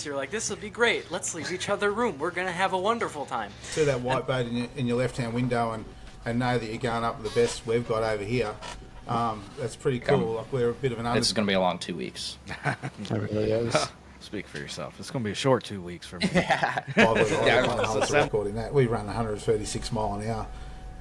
You're like, this will be great. Let's leave each other room. We're going to have a wonderful time. See that white boat in your left-hand window and know that you're going up the best we've got over here. That's pretty cool. Like, we're a bit of an This is going to be a long 2 weeks. It really is. Speak for yourself. It's going to be a short 2 weeks for me. Record in that. We run 136 mile an hour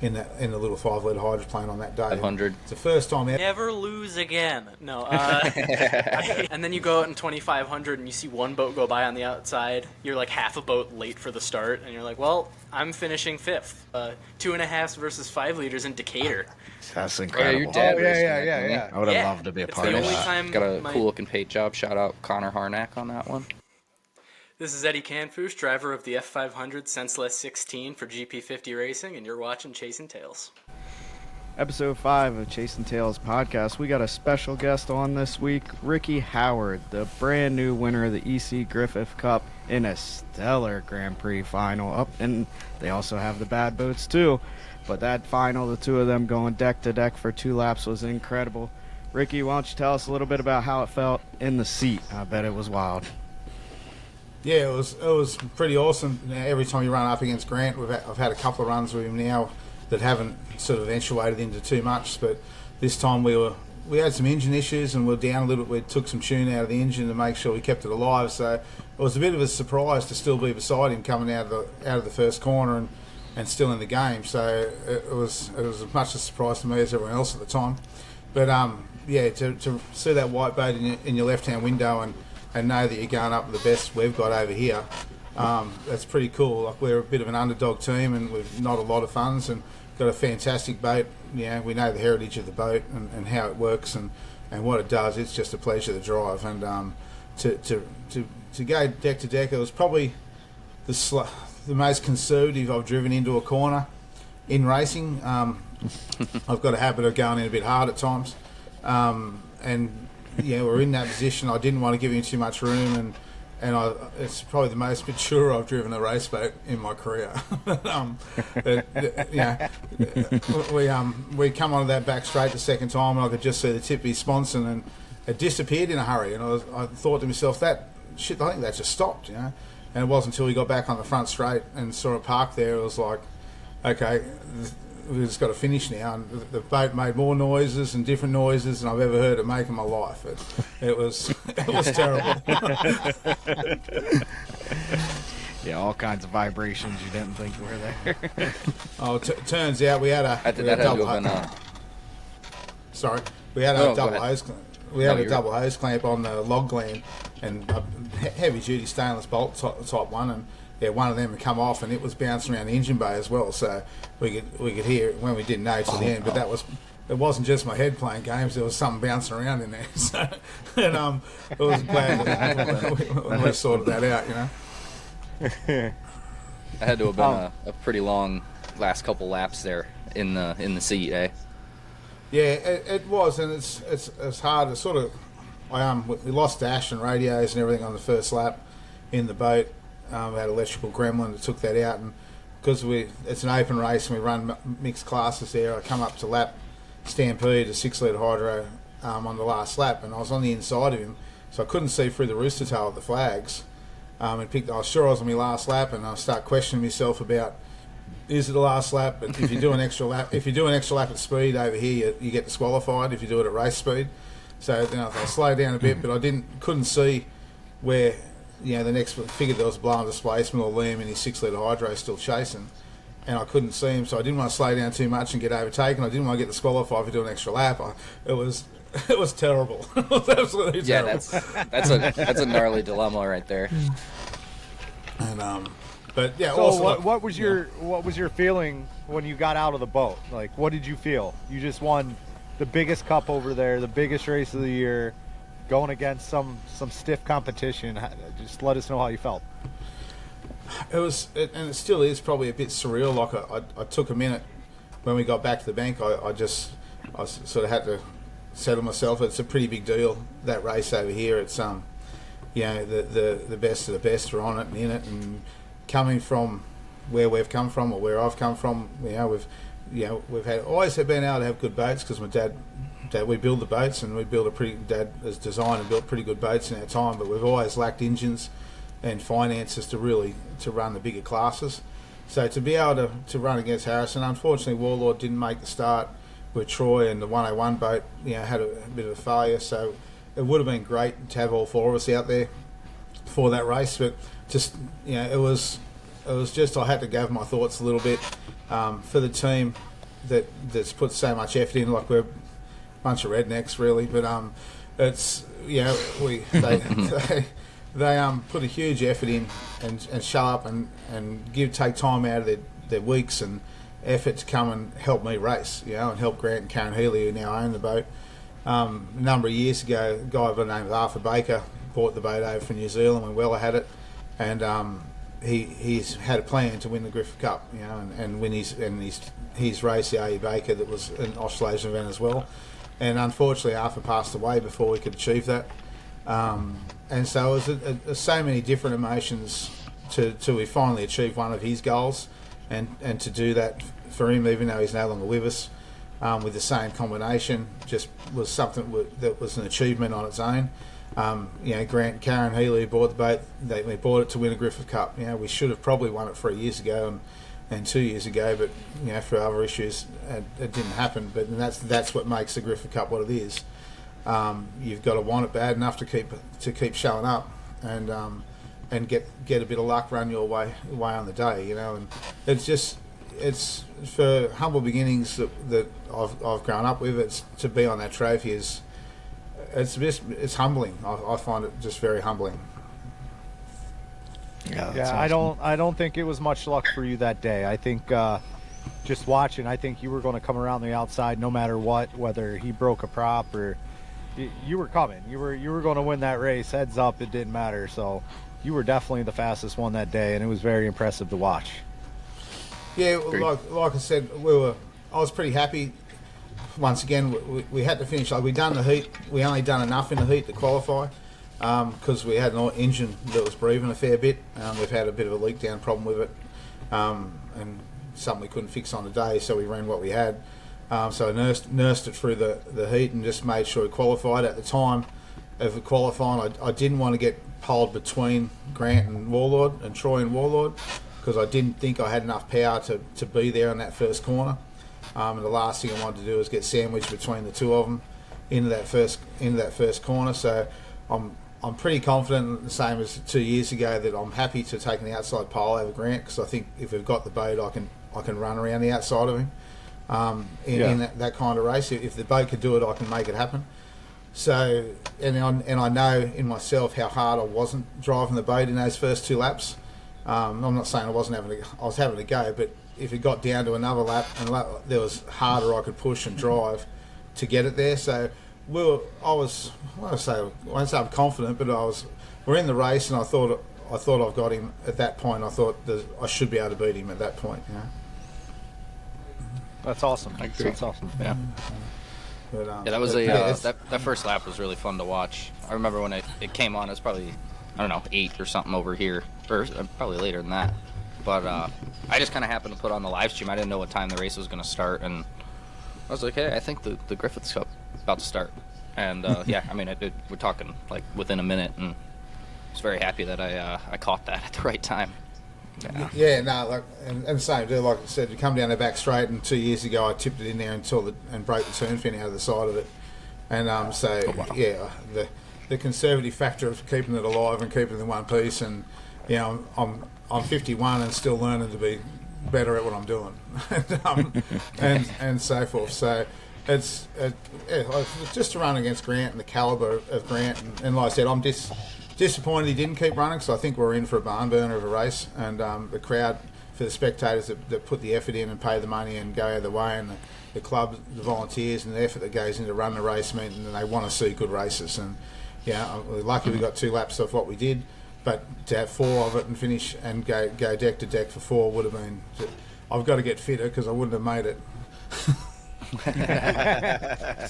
in the little 5-litre hydroplane on that day. 500. It's the first time ever. Never lose again. No. And then you go out in 2,500 and you see one boat go by on the outside. You're like half a boat late for the start, and you're like, well, I'm finishing fifth. 2.5 versus 5 liters in Decatur. That's incredible. Your dad yeah. I would have loved to be a part of that. Got a cool looking paint job. Shout out Connor Harnack on that one. This is Eddie Kanfoush, driver of the F500 Senseless 16 for GP50 Racing, and you're watching Chasin Tails. Episode 5 of Chasin Tails Podcast. We got a special guest on this week, Ricky Howard, the brand new winner of the EC Griffith Cup in a stellar Grand Prix final. And they also have the bad boats too. But that final, the two of them going deck to deck for 2 laps was incredible. Ricky, why don't you tell us a little bit about how it felt in the seat? I bet it was wild. Yeah, it was pretty awesome. Every time you run up against Grant, I've had a couple of runs with him now that haven't sort of eventuated into too much. But this time we had some engine issues and we were down a little bit. We took some tune out of the engine to make sure we kept it alive. So it was a bit of a surprise to still be beside him coming out of the first corner and still in the game. So it was as much a surprise to me as everyone else at the time. But to see that white boat in your left hand window and know that you're going up the best we've got over here, that's pretty cool. Like, we're a bit of an underdog team and we've not a lot of funds and got a fantastic boat. Yeah, we know the heritage of the boat and how it works and what it does. It's just a pleasure to drive. And to go deck to deck, it was probably the most conservative I've driven into a corner in racing. I've got a habit of going in a bit hard at times. Yeah, we're in that position. I didn't want to give him too much room, and it's probably the most mature I've driven a race boat in my career. We come onto that back straight the second time, and I could just see the tip of his sponson, and it disappeared in a hurry. And I thought to myself, I think that just stopped, And it wasn't until we got back on the front straight and saw it parked there, it was like, okay, we've just got to finish now. And the boat made more noises and different noises than I've ever heard it make in my life. It was terrible. Yeah, all kinds of vibrations you didn't think were there. Turns out we had a double hose. We had a double hose clamp on the log gland and a heavy duty stainless bolt type one, and one of them had come off and it was bouncing around the engine bay as well, so we could hear it when we didn't know till the end. But it wasn't just my head playing games, there was something bouncing around in there. So I was glad that we sorted that out, I had to have been a pretty long last couple laps there in the seat, eh? Yeah, it was, and it's hard to sort of. We lost dash and radios and everything on the first lap in the boat. We had electrical gremlin that took that out, and because it's an open race and we run mixed classes there, I come up to lap stampede, a 6-litre hydro on the last lap, and I was on the inside of him, so I couldn't see through the rooster tail of the flags. I was sure I was on my last lap, and I start questioning myself about, is it the last lap? But if you do an extra lap, at speed over here, you get disqualified if you do it at race speed. So then I slowed down a bit, but I couldn't see where. The next figured there was a blowing displacement or Liam in his 6-litre hydro still chasing, and I couldn't see him, so I didn't want to slow down too much and get overtaken. I didn't want to get disqualified for doing an extra lap. It was terrible. It was absolutely terrible. That's a gnarly dilemma right there. And but yeah. So also, what was your feeling when you got out of the boat? Like, what did you feel? You just won the biggest cup over there, the biggest race of the year, going against some stiff competition. Just let us know how you felt. It was, and it still is probably a bit surreal. Like I took a minute when we got back to the bank. I sort of had to settle myself. It's a pretty big deal, that race over here. It's the best of the best are on it and in it, and coming from where we've come from or where I've come from, we've always been able to have good boats because my dad, we build the boats and Dad has designed and built pretty good boats in our time, but we've always lacked engines and finances to run the bigger classes. So to be able to run against Harrison, unfortunately Warlord didn't make the start with Troy, and the 101 boat had a bit of a failure. So it would have been great to have all four of us out there for that race, but just it was just I had to gather my thoughts a little bit for the team that's put so much effort in. Like, we're a bunch of rednecks really, but it's they put a huge effort in and show up and take time out of their weeks and effort to come and help me race, and help Grant and Karen Healy, who now own the boat. A number of years ago, a guy by the name of Arthur Baker bought the boat over from New Zealand when Weller had it, and he's had a plan to win the Griffith Cup, and win his race, the A.E. Baker, that was an Australasian event as well. And unfortunately, Arthur passed away before we could achieve that. And so it was so many different emotions till we finally achieved one of his goals, and to do that for him, even though he's no longer with us, with the same combination, just was something that was an achievement on its own. Grant and Karen Healy bought the boat. They bought it to win a Griffith Cup. We should have probably won it 3 years ago and 2 years ago, but for other issues it didn't happen. But that's what makes the Griffith Cup what it is. You've got to want it bad enough to keep showing up and get a bit of luck run your way on the day, and it's for humble beginnings that I've grown up with. It's to be on that trophy it's humbling. I find it just very humbling. Yeah, awesome. I don't think it was much luck for you that day. I think just watching, I think you were going to come around the outside no matter what, whether he broke a prop or you were coming. You were going to win that race. Heads up, it didn't matter. So you were definitely the fastest one that day, and it was very impressive to watch. Yeah, like I said, I was pretty happy. Once again, we had to finish. Like, we done the heat. We only done enough in the heat to qualify because we had an engine that was breathing a fair bit. We've had a bit of a leak down problem with it, and something we couldn't fix on the day, so we ran what we had. So I nursed it through the heat and just made sure we qualified. At the time of the qualifying, I didn't want to get poled between Grant and Warlord and Troy and Warlord, because I didn't think I had enough power to be there in that first corner. And the last thing I wanted to do was get sandwiched between the two of them into that first corner. So I'm pretty confident, the same as 2 years ago, that I'm happy to take an outside pole over Grant, because I think if we've got the boat, I can run around the outside of him in that kind of race. If the boat could do it, I can make it happen. So and I know in myself how hard I wasn't driving the boat in those first 2 laps. I'm not saying I was having a go, but if it got down to another lap and there was harder I could push and drive to get it there. So I won't say I'm confident, but we're in the race, and I thought I've got him at that point. I thought I should be able to beat him at that point. That's awesome. That's awesome. Yeah. But, that was that first lap was really fun to watch. I remember when it came on, it was probably, I don't know, 8 or something over here, or probably later than that. But I just kind of happened to put on the live stream. I didn't know what time the race was going to start, and I was like, hey, I think the Griffith Cup is about to start. And yeah, I mean, we're talking like within a minute, and I was very happy that I caught that at the right time. Yeah, no, and same, like I said, you come down the back straight, and 2 years ago I tipped it in there and broke the turn fin out of the side of it. And yeah, the conservative factor of keeping it alive and keeping it in one piece, and I'm 51 and still learning to be better at what I'm doing, and so forth. So it's just to run against Grant and the calibre of Grant, and like I said, I'm disappointed he didn't keep running, because I think we're in for a barn burner of a race, and the crowd, for the spectators that put the effort in and pay the money and go out of the way, and the club, the volunteers, and the effort that goes into run the race, mean they want to see good races. And we're lucky we got 2 laps of what we did. But to have 4 of it and finish and go deck to deck for 4 would have been... I've got to get fitter, because I wouldn't have made it.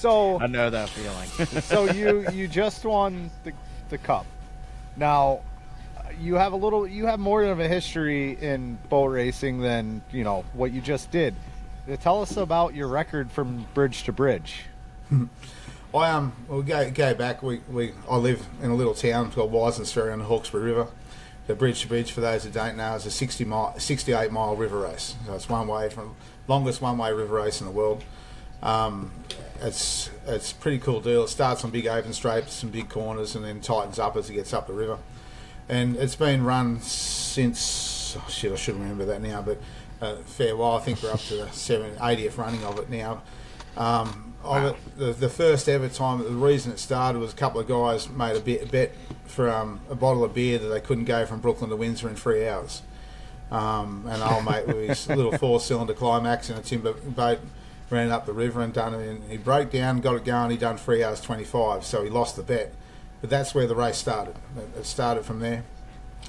So I know that feeling. So you just won the cup. Now you have more of a history in boat racing than what you just did. Tell us about your record from bridge to bridge. We'll go back. I live in a little town called Wisensferry on the Hawkesbury River, the bridge to bridge, for those who don't know, is a 68-mile river race. So it's longest one-way river race in the world. It's a pretty cool deal. It starts on big open straights, some big corners, and then tightens up as it gets up the river. And it's been run since, I should remember that now, but a fair while. I think we're up to the 80th running of it now. Wow. The first ever time, the reason it started was a couple of guys made a bet for a bottle of beer that they couldn't go from Brooklyn to Windsor in 3 hours. And old mate with his little 4-cylinder Climax in a timber boat ran up the river and done it. And he broke down, got it going. He done 3 hours 25, so he lost the bet. But that's where the race started. It started from there,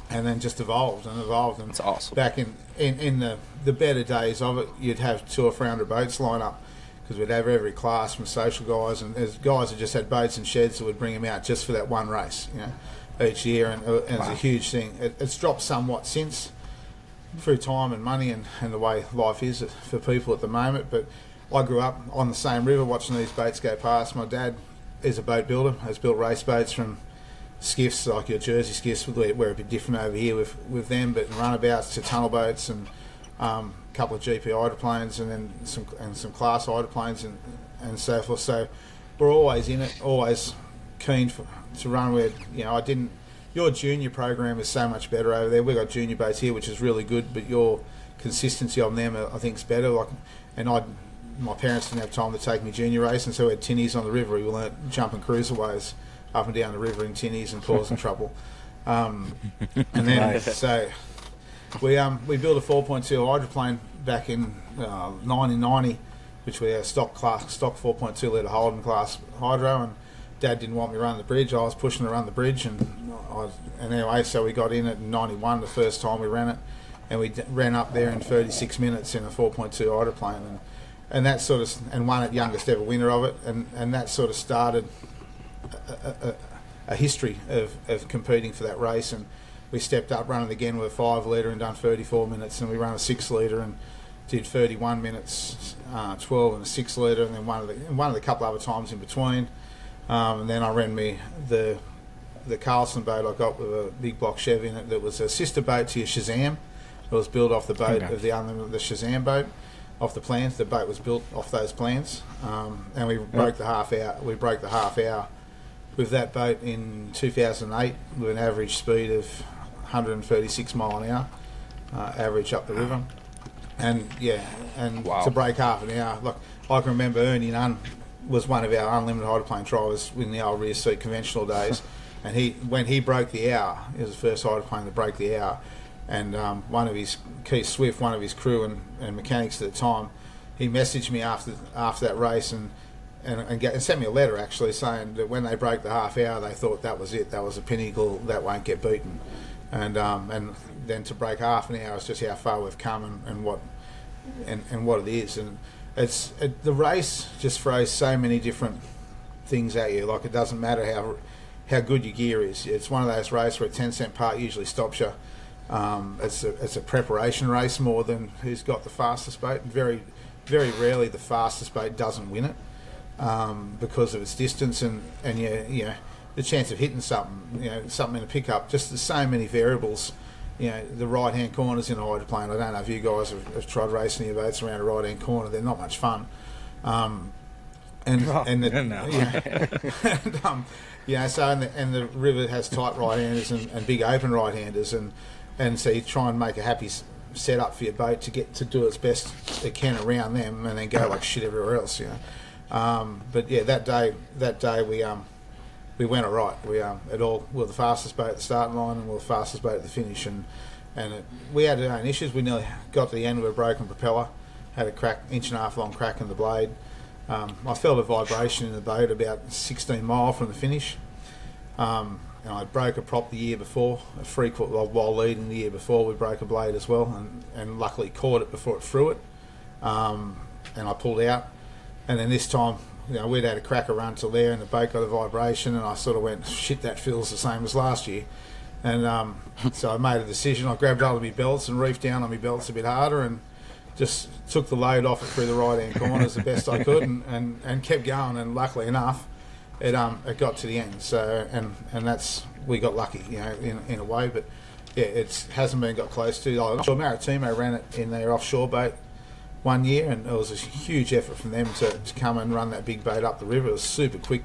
and then just evolved. And That's awesome. Back in the better days of it, you'd have 200 or 300 boats line up, because we'd have every class from social guys, and there's guys that just had boats and sheds that would bring them out just for that one race, each year, and it's a huge thing. It's dropped somewhat since, through time and money and the way life is for people at the moment, but I grew up on the same river watching these boats go past. My dad is a boat builder, has built race boats from skiffs like your Jersey skiffs. We're a bit different over here with them, but runabouts to tunnel boats and couple of GP hydroplanes, and then some class hydroplanes and so forth. So we're always in it, always keen to run where, your junior program is so much better over there. We've got junior boats here, which is really good, but your consistency on them, I think, is better. My parents didn't have time to take me junior racing, so we had tinnies on the river. We learnt jumping cruiserways up and down the river in tinnies and causing trouble. And then so we built a 4.2 hydroplane back in 1990, which we had stock 4.2 litre Holden class hydro, and Dad didn't want me running the bridge. I was pushing to run the bridge, and anyway, so we got in it in 91 the first time we ran it, and we ran up there in 36 minutes in a 4.2 hydroplane, and that sort of, and won it, youngest ever winner of it, and that sort of started a history of competing for that race. And we stepped up running again with a 5 litre and done 34 minutes, and we ran a 6 litre and did 31 minutes, 12 and a 6 litre, and then one of the couple other times in between. And then I ran the Carlson boat I got with a big block Chev in it that was a sister boat to your Shazam. It was built off the boat of the Shazam boat, off the plans. The boat was built off those plans, and we broke the half hour. We broke the half hour with that boat in 2008 with an average speed of 136 mile an hour, average up the river. And to break half an hour, look, I can remember Ernie Nunn was one of our unlimited hydroplane drivers in the old rear seat conventional days, and when he broke the hour, it was the first hydroplane to break the hour, and one of his, Keith Swift, one of his crew and mechanics at the time, he messaged me after that race and sent me a letter actually saying that when they broke the half hour, they thought that was it, that was a pinnacle, that won't get beaten, and then to break half an hour is just how far we've come and what it is. And the race just throws so many different things at you. Like, it doesn't matter how good your gear is. It's one of those races where a 10-cent part usually stops you. It's a preparation race more than who's got the fastest boat. Very, very rarely the fastest boat doesn't win it because of its distance and the chance of hitting something in a pickup. Just there's so many variables. The right-hand corners in a hydroplane. I don't know if you guys have tried racing your boats around a right-hand corner. They're not much fun. So the river has tight right-handers and big open right-handers, and so you try and make a happy setup for your boat to get to do its best it can around them, and then go like shit everywhere else. But yeah, that day we went all right. We were the fastest boat at the starting line, and we were the fastest boat at the finish. And we had our own issues. We nearly got to the end with a broken propeller, had a crack, 1.5 long crack in the blade. I felt a vibration in the boat about 16 mile from the finish. And I broke a prop the year before, a freak while leading the year before. We broke a blade as well, and luckily caught it before it threw it. And I pulled out. And then this time, we'd had a cracker run till there, and the boat got a vibration, and I sort of went, shit, that feels the same as last year. And so I made a decision. I grabbed hold of my belts and reefed down on my belts a bit harder, and just took the load off it through the right-hand corners the best I could, and kept going. And luckily enough, it got to the end. So and that's, we got lucky, in a way. But it hasn't been got close to. I'm sure Maritimo ran it in their offshore boat one year, and it was a huge effort from them to come and run that big boat up the river. It was super quick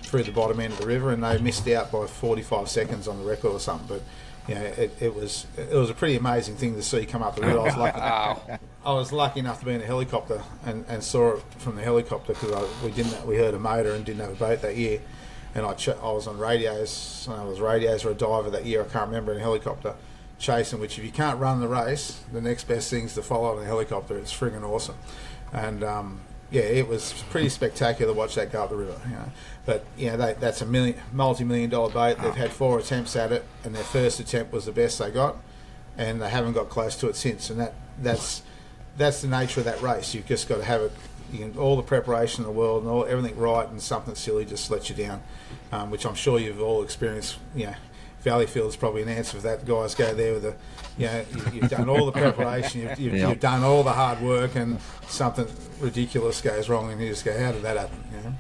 through the bottom end of the river, and they missed out by 45 seconds on the record or something. But it was a pretty amazing thing to see come up the river. I was lucky enough to be in a helicopter and saw it from the helicopter, because we heard a motor and didn't have a boat that year, and I was on radios. I was radios or a diver that year. I can't remember, in a helicopter chasing. Which, if you can't run the race, the next best thing is to follow in a helicopter. It's friggin' awesome, and it was pretty spectacular to watch that go up the river. But that's a multi-million-dollar boat. They've had 4 attempts at it, and their first attempt was the best they got, and they haven't got close to it since. And that's the nature of that race. You've just got to have it, all the preparation in the world and everything right, and something silly just lets you down, which I'm sure you've all experienced. Valleyfield's probably an answer for that. Guys go there with you've done all the preparation, you've done all the hard work, and something ridiculous goes wrong, and you just go, how did that happen?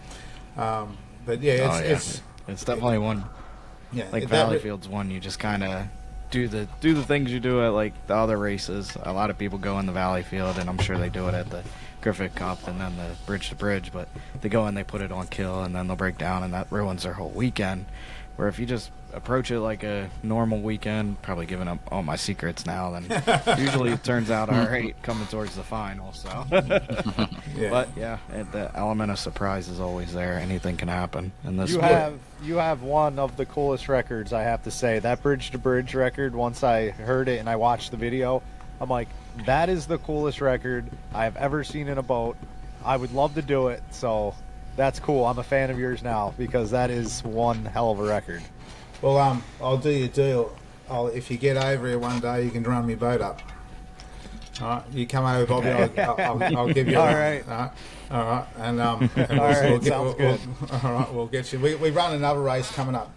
But it's definitely one. Like Valleyfield's one you just kind of do the things you do at like the other races. A lot of people go in the Valleyfield, and I'm sure they do it at the Griffith Cup and then the bridge to bridge, but they go and they put it on kill, and then they'll break down, and that ruins their whole weekend. Where if you just approach it like a normal weekend, probably giving up all my secrets now, then usually it turns out all right coming towards the final. So, but the element of surprise is always there. Anything can happen in this sport. You have one of the coolest records, I have to say. That bridge to bridge record. Once I heard it and I watched the video, I'm like, that is the coolest record I have ever seen in a boat. I would love to do it. So that's cool. I'm a fan of yours now, because that is one hell of a record. Well, I'll do you a deal. If you get over here one day, you can run my boat up. All right, you come over, Bobby. I'll give you. All right. All right, and sounds good. All right, we'll get you. We run another race coming up.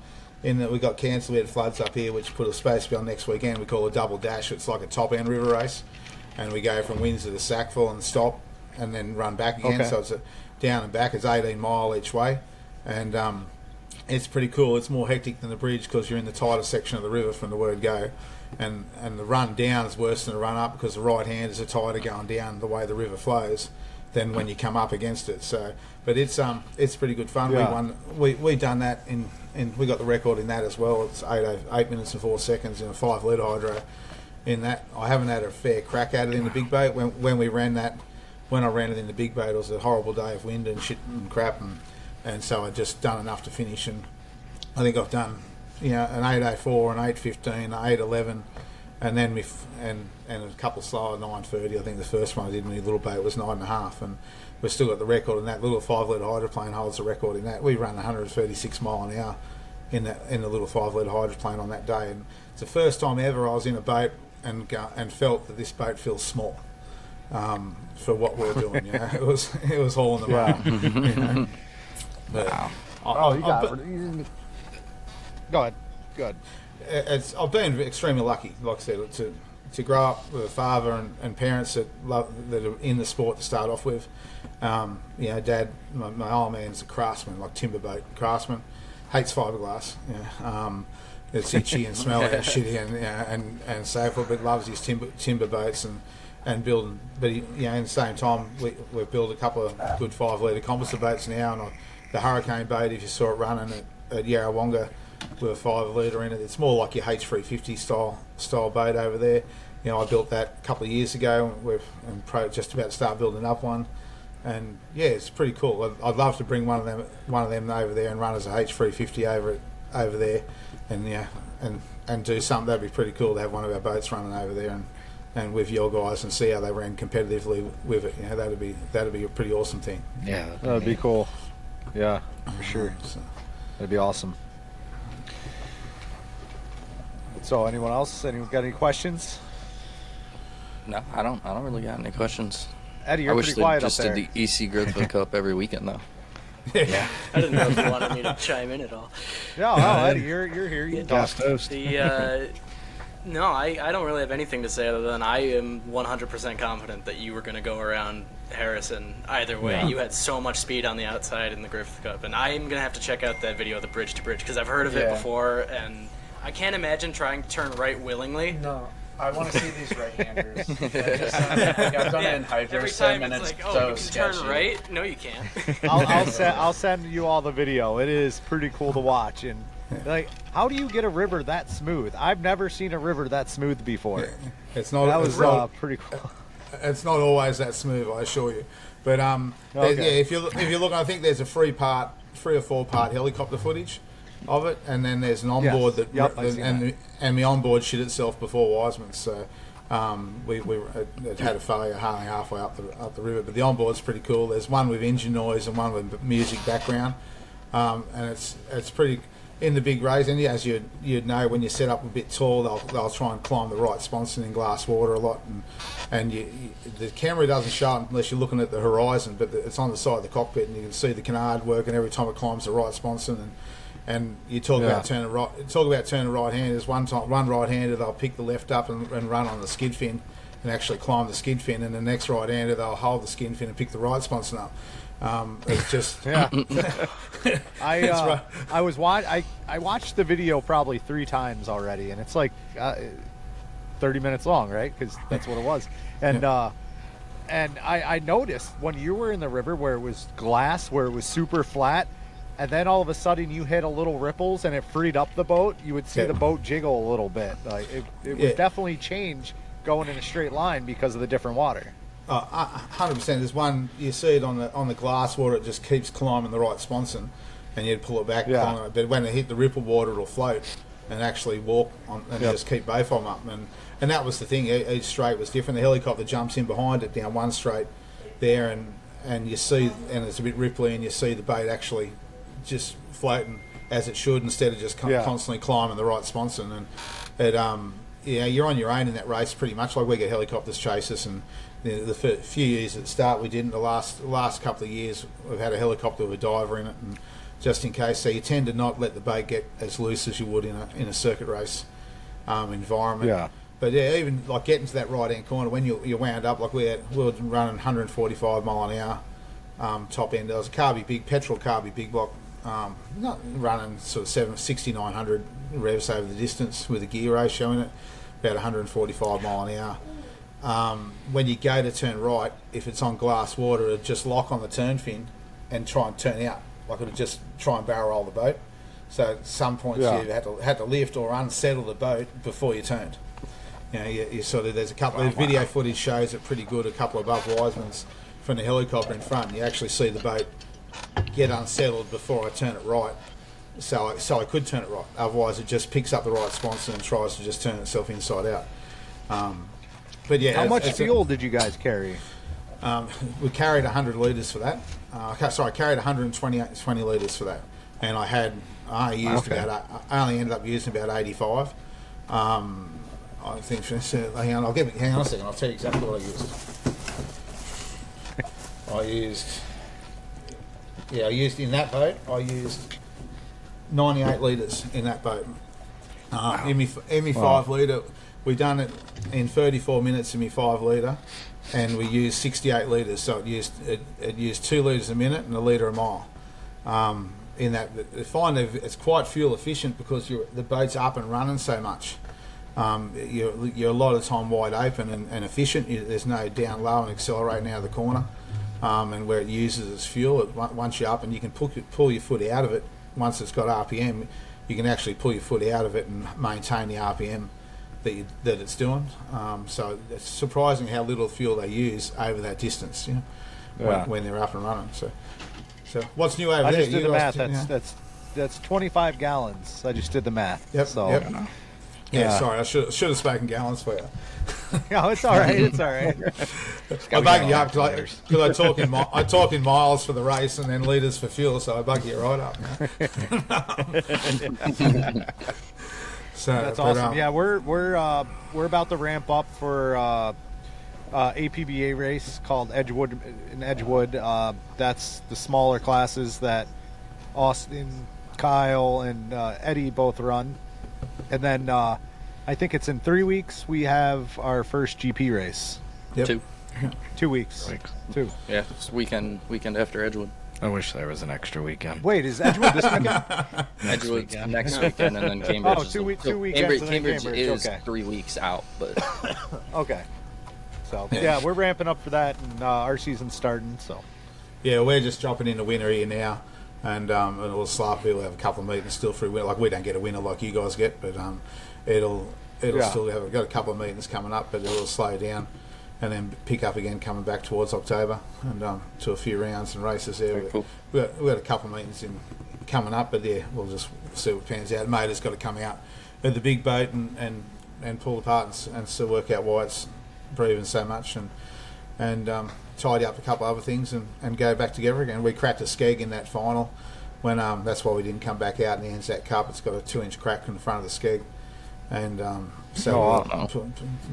In that we got cancelled. We had floods up here, which put us supposed to be on next weekend. We call it a double dash. It's like a top end river race, and we go from Windsor to Sackville and stop, and then run back again. Okay. So it's down and back. It's 18 mile each way, and it's pretty cool. It's more hectic than the bridge, because you're in the tighter section of the river from the word go, and the run down is worse than the run up, because the right handers are tighter going down the way the river flows than when you come up against it. So, but it's pretty good fun. Yeah. We done that and we got the record in that as well. It's 8 minutes and 4 seconds in a 5 litre hydro. In that, I haven't had a fair crack at it in the big boat. When I ran it in the big boat, it was a horrible day of wind and shit and crap, and so I just done enough to finish. And I think I've done an 8:04, an 8:15, an 8:11, and then and a couple slower 9:30. I think the first one I did in the little boat was 9.5, and we've still got the record in that. Little 5 litre hydroplane holds the record in that. We run 136 mile an hour in the little 5 litre hydroplane on that day, and it's the first time ever I was in a boat and felt that this boat feels small for what we're doing. It was hauling the boat. Wow. Go ahead. I've been extremely lucky, like I said, to grow up with a father and parents that are in the sport to start off with. Dad, my old man's a craftsman, like timber boat craftsman, hates fiberglass. It's itchy and smelly and shitty and so forth, but loves his timber boats and building. But at the same time, we've built a couple of good 5 litre composite boats now, and the Hurricane boat, if you saw it running at Yarrawonga with a 5 litre in it, it's more like your H350 style boat over there. I built that a couple of years ago. We're just about to start building up one, and it's pretty cool. I'd love to bring one of them over there and run as a H350 over there, and do something. That'd be pretty cool to have one of our boats running over there and with your guys and see how they ran competitively with it. That'd be a pretty awesome thing. Yeah, that'd be cool. Yeah, for sure. That'd be awesome. So, anyone else? Anyone got any questions? No, I don't really got any questions. Eddie, you're pretty quiet up there. I wish they just did the EC Griffith Cup every weekend, though. Yeah. I didn't know if you wanted me to chime in at all. No, Eddie, you're here. You can talk. GuestHost. No, I don't really have anything to say other than I am 100% confident that you were going to go around Harrison either way. Yeah. You had so much speed on the outside in the Griffith Cup, and I am going to have to check out that video of the bridge to bridge, because I've heard of it before, and I can't imagine trying to turn right willingly. No. I want to see these right-handers. I've done it in hydro Every sim, time and it's it's like, so you can sketchy. turn right? No, you can't. I'll send you all the video. It is pretty cool to watch. And like, how do you get a river that smooth? I've never seen a river that smooth before. It's not. That was it's not, pretty cool. it's not always that smooth, I assure you. But Okay. if you look, I think there's a 3 or 4 part helicopter footage of it, and then there's an onboard Yes. Yep, I've seen and the onboard shit itself before Wiseman's. So it had a failure hardly halfway up the river, but the onboard's pretty cool. There's one with engine noise and one with music background, and it's pretty. In the big race, and as you'd know, when you set up a bit tall, they'll try and climb the right sponson in glass water a lot, and the camera doesn't show it unless you're looking at the horizon, but it's on the side of the cockpit, and you can see the canard working every time it climbs the right sponson, and you talk about turning right-handers. One right-hander they'll pick the left up and run on the skid fin, and actually climb the skid fin, and the next right-hander they'll hold the skid fin and pick the right sponson up. It's just I watched the video probably 3 times already, and it's like 30 minutes long, right? Because that's what it was. And I noticed when you were in the river where it was glass, where it was super flat, and then all of a sudden you hit a little ripples and it freed up the boat, you would see the boat jiggle a little bit. Like it would definitely change going in a straight line because of the different water. 100%. There's one you see it on the glass water. It just keeps climbing the right sponson, and you'd pull it back. Yeah. But when it hit the ripple water, it'll float and actually walk on and just keep both of them up. And that was the thing. Each straight was different. The helicopter jumps in behind it down one straight there, and you see, and it's a bit ripply, and you see the boat actually just floating as it should instead of just constantly climbing the right sponson. And it you're on your own in that race pretty much. Like we get helicopters chase us, and the few years at the start we didn't. The last couple of years we've had a helicopter with a diver in it, and just in case. So you tend to not let the boat get as loose as you would in a circuit race environment. Yeah. But even like getting to that right hand corner when you wound up, like we were running 145 mile an hour top end. There was a carby big petrol carby big block, not running sort of 6,900 revs over the distance with a gear ratio in it, about 145 mile an hour. When you go to turn right, if it's on glass water, it'd just lock on the turn fin and try and turn out. Like it'd just try and barrel roll the boat. So at some points you had to lift or unsettle the boat before you turned. You know, you sort of, there's a couple of video footage shows it pretty good. A couple above Wiseman's from the helicopter in front. And you actually see the boat get unsettled before I turn it right. So I could turn it right. Otherwise, it just picks up the right sponson and tries to just turn itself inside out. But yeah, how much fuel did you guys carry? We carried 100 litres for that. I carried 120 litres for that, and I only ended up using about 85. I think. Hang on a second. I'll tell you exactly what I used. I used in that boat. I used 98 litres in that boat. In me 5 litre, we done it in 34 minutes in me 5 litre, and we used 68 litres. So it used 2 litres a minute and a litre a mile. In that, it's quite fuel efficient because the boat's up and running so much. You're a lot of time wide open and efficient. There's no down low and accelerating out of the corner. And where it uses its fuel, once you're up and you can pull your foot out of it, once it's got RPM, you can actually pull your foot out of it and maintain the RPM that it's doing. So it's surprising how little fuel they use over that distance, when they're up and running. So what's new over there? I just did the math. That's 25 gallons. I just did the math. Yep. So. Yep. Yeah, sorry, I should have spoken gallons for you. No, it's all right. It's all right. I bug you up because I talk in miles for the race and then litres for fuel, so I bug you right up. So that's awesome. Yeah, we're about to ramp up for APBA race called Edgewood in Edgewood. That's the smaller classes that Austin, Kyle, and Eddie both run. And then I think it's in 3 weeks we have our first GP race. Yep. 2. 2 weeks. 2. Yeah, it's weekend after Edgewood. I wish there was an extra weekend. Wait, is Edgewood this weekend? Edgewood's next weekend, and then Cambridge. Oh, is two weekends, Cambridge, and then Cambridge. is Okay. 3 weeks out, but Okay. So, yeah, we're ramping up for that, and our season's starting, so. Yeah, we're just dropping into winter here now, and it'll slap. We'll have a couple of meetings still through winter. Like, we don't get a winter like you guys get, but it'll still have. We've got a couple of meetings coming up, but it'll slow down and then pick up again coming back towards October, and to a few rounds and races there. Very cool. We got a couple of meetings coming up, but yeah, we'll just see what pans out. Mate has got to come out at the big boat and pull apart and still work out why it's breathing so much, and tidy up a couple of other things and go back together again. We cracked a skeg in that final when that's why we didn't come back out in the Anzac Cup. It's got a 2-inch crack in the front of the skeg, and so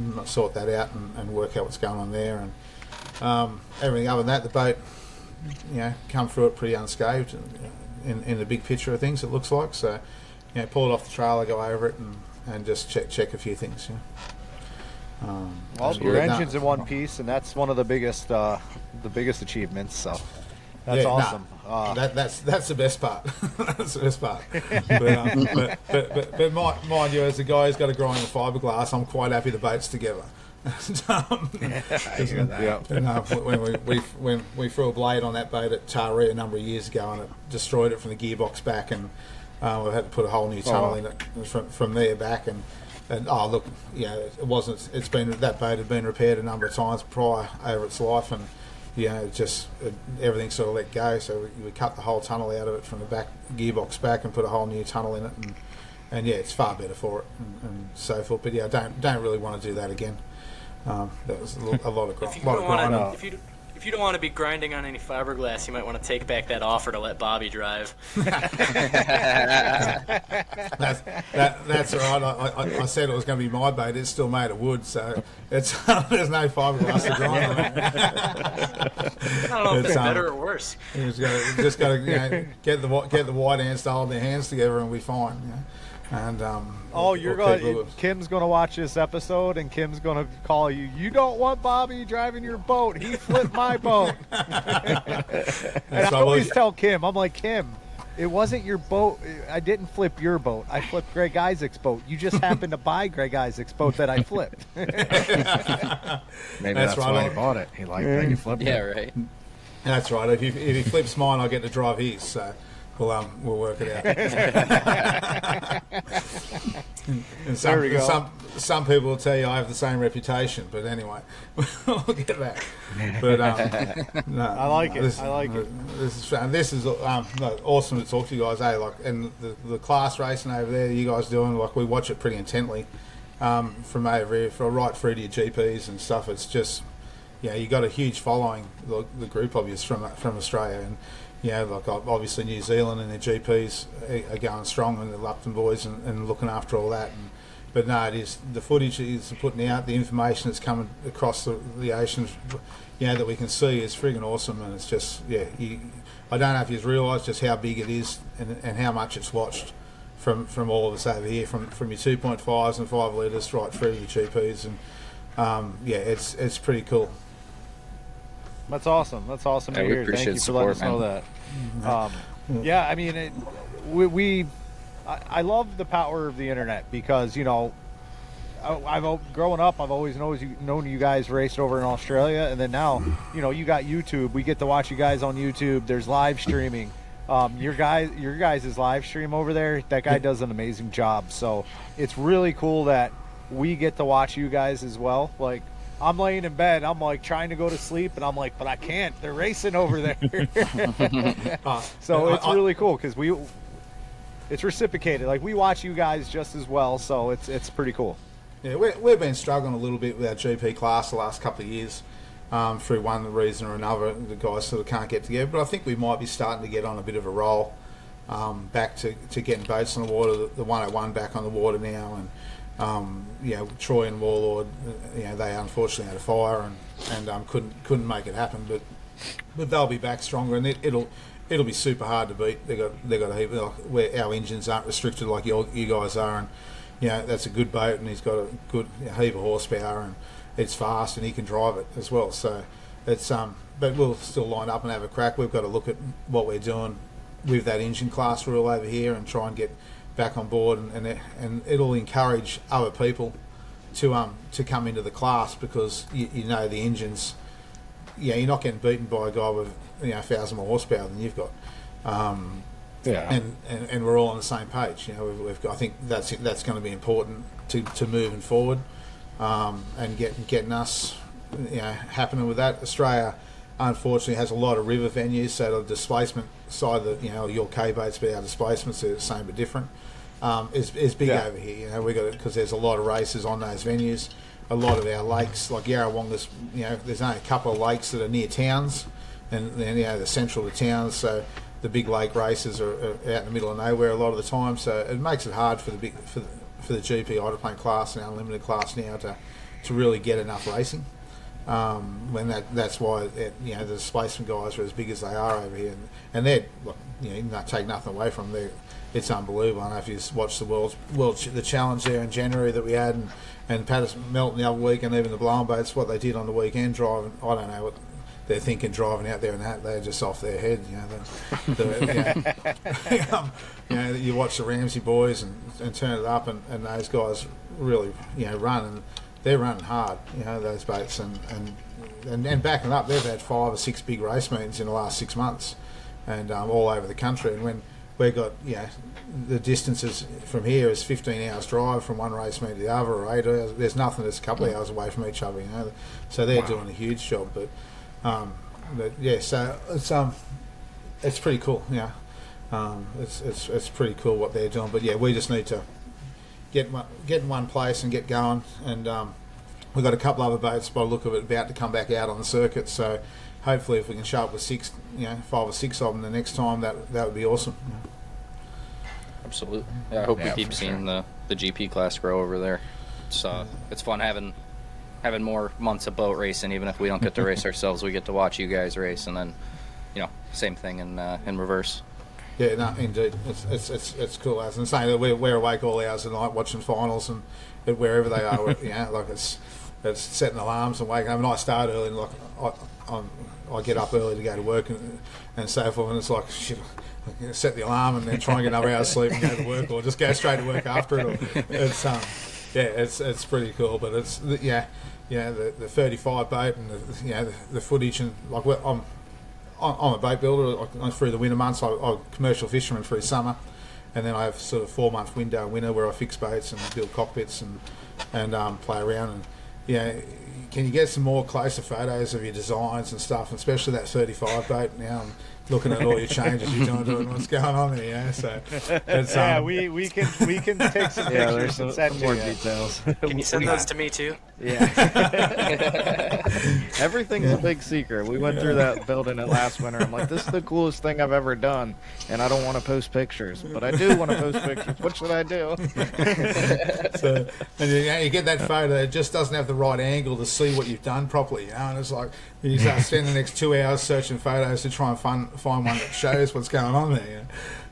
we'll sort that out and work out what's going on there, and everything other than that, the boat, come through it pretty unscathed in the big picture of things, it looks like. So, pull it off the trailer, go over it, and just check a few things. Well, your engine's in one piece, and that's one of the biggest achievements. So that's awesome. That's the best part. That's the best part. But mind you, as a guy who's got a grind of fiberglass, I'm quite happy the boat's together. When we threw a blade on that boat at Taree a number of years ago, and it destroyed it from the gearbox back, and we had to put a whole new tunnel in it from there back, and look, it wasn't. That boat had been repaired a number of times prior over its life, and everything sort of let go. So we cut the whole tunnel out of it from the back gearbox back and put a whole new tunnel in it, and it's far better for it and so forth. But I don't really want to do that again. That was a lot of grinding. If you don't want to be grinding on any fiberglass, you might want to take back that offer to let Bobby drive. That's all right. I said it was going to be my boat. It's still made of wood, so there's no fiberglass to grind on. I don't know if it's better or worse. You just got to get the white ants to hold their hands together and we're fine. And Kim's gonna watch this episode, and Kim's gonna call you. You don't want Bobby driving your boat. He flipped my boat. And I always tell Kim, I'm like, Kim, it wasn't your boat. I didn't flip your boat. I flipped Greg Isaac's boat. You just happened to buy Greg Isaac's boat that I flipped. Maybe that's why he bought it. He liked that you flipped it. Yeah, right. That's right. If he flips mine, I'll get to drive his. So we'll work it out. and some people will tell you I have the same reputation, but anyway, we'll get that. But I like it. I like it. This is awesome to talk to you guys. And the class racing over there, you guys doing, we watch it pretty intently from over here for right through to your GPs and stuff. It's just you got a huge following, the group of you from Australia, and obviously New Zealand and their GPs are going strong, and the Lupton boys and looking after all that. But no, it is the footage is putting out, the information that's coming across the oceans, that we can see is friggin' awesome, and it's just I don't know if you realise just how big it is and how much it's watched from all of us over here, from your 2.5s and 5 litres right through your GPs, and it's pretty cool. That's awesome. That's awesome to hear. Thank you for letting us know that. I mean, I love the power of the internet because, growing up, I've always known you guys raced over in Australia, and then now, you got YouTube. We get to watch you guys on YouTube. There's live streaming. Your guys' live stream over there, that guy does an amazing job. So it's really cool that we get to watch you guys as well. Like, I'm laying in bed, I'm trying to go to sleep, and I'm like, but I can't. They're racing over there. So it's really cool because it's reciprocated. Like, we watch you guys just as well, so it's pretty cool. Yeah, we've been struggling a little bit with our GP class the last couple of years through one reason or another. The guys sort of can't get together, but I think we might be starting to get on a bit of a roll back to getting boats on the water. The 101 back on the water now, and Troy and Warlord, they unfortunately had a fire and couldn't make it happen, but they'll be back stronger, and it'll be super hard to beat. They got a heap, where our engines aren't restricted like you guys are, and that's a good boat, and he's got a good heap of horsepower, and it's fast, and he can drive it as well. So it's but we'll still line up and have a crack. We've got to look at what we're doing with that engine class rule over here and try and get back on board, and it'll encourage other people to come into the class, because you know the engines. Yeah, you're not getting beaten by a guy with 1,000 more horsepower than you've got. And we're all on the same page. You know, we've got, I think that's going to be important to moving forward, and getting us happening with that. Australia, unfortunately, has a lot of river venues, so the displacement side of your K-boats, but our displacements are the same but different. Is big over here. You know, we got it because there's a lot of races on those venues. A lot of our lakes, like Yarrawong, there's only a couple of lakes that are near towns, and then they're central to towns. So the big lake races are out in the middle of nowhere a lot of the time. So it makes it hard for the GP hydroplane class and our unlimited class now to really get enough racing. That's why the displacement guys are as big as they are over here, and they're not take nothing away from them. It's unbelievable. I don't know if you watched the challenge there in January that we had, and Patterson Melton the other week, and even the blown boats, what they did on the weekend driving. I don't know what they're thinking driving out there, and they're just off their head. You watch the Ramsey boys and turn it up, and those guys really run, and they're running hard. Those boats, and backing up. They've had 5 or 6 big race meetings in the last 6 months, and all over the country. And when we got the distances from here is 15 hours drive from one race meet to the other, or 8 hours. There's nothing that's a couple of hours away from each other. So they're doing a huge job. But so it's pretty cool. It's pretty cool what they're doing. But we just need to get in one place and get going. And we've got a couple other boats by the look of it about to come back out on the circuit. So hopefully, if we can show up with 5 or 6 of them the next time, that would be awesome. Absolutely. Yeah, I hope we keep seeing the GP class grow over there. It's fun having more months of boat racing. Even if we don't get to race ourselves, we get to watch you guys race, and then same thing in reverse. Yeah, no, indeed, it's cool. As and saying that we're awake all hours of the night watching finals and wherever they are. Like it's setting alarms and waking up. And I start early, and like I get up early to go to work and so forth, and it's like shit. Set the alarm and then try and get another hour's sleep and go to work, or just go straight to work after it. Or it's pretty cool. But it's the 35 boat and the footage, and like I'm a boat builder through the winter months. I'm a commercial fisherman through summer, and then I have sort of 4-month window in winter where I fix boats and build cockpits and play around. And can you get some more closer photos of your designs and stuff, especially that 35 boat now? I'm looking at all your changes you're doing, what's going on there, So it's, we can take some pictures and send more you details. Can you send those to me too? Yeah. Everything's a big secret. We went through that building it last winter. I'm like, this is the coolest thing I've ever done, and I don't want to post pictures, but I do want to post pictures. What should I do? And you get that photo, it just doesn't have the right angle to see what you've done properly, and it's like you start spending the next 2 hours searching photos to try and find one that shows what's going on there.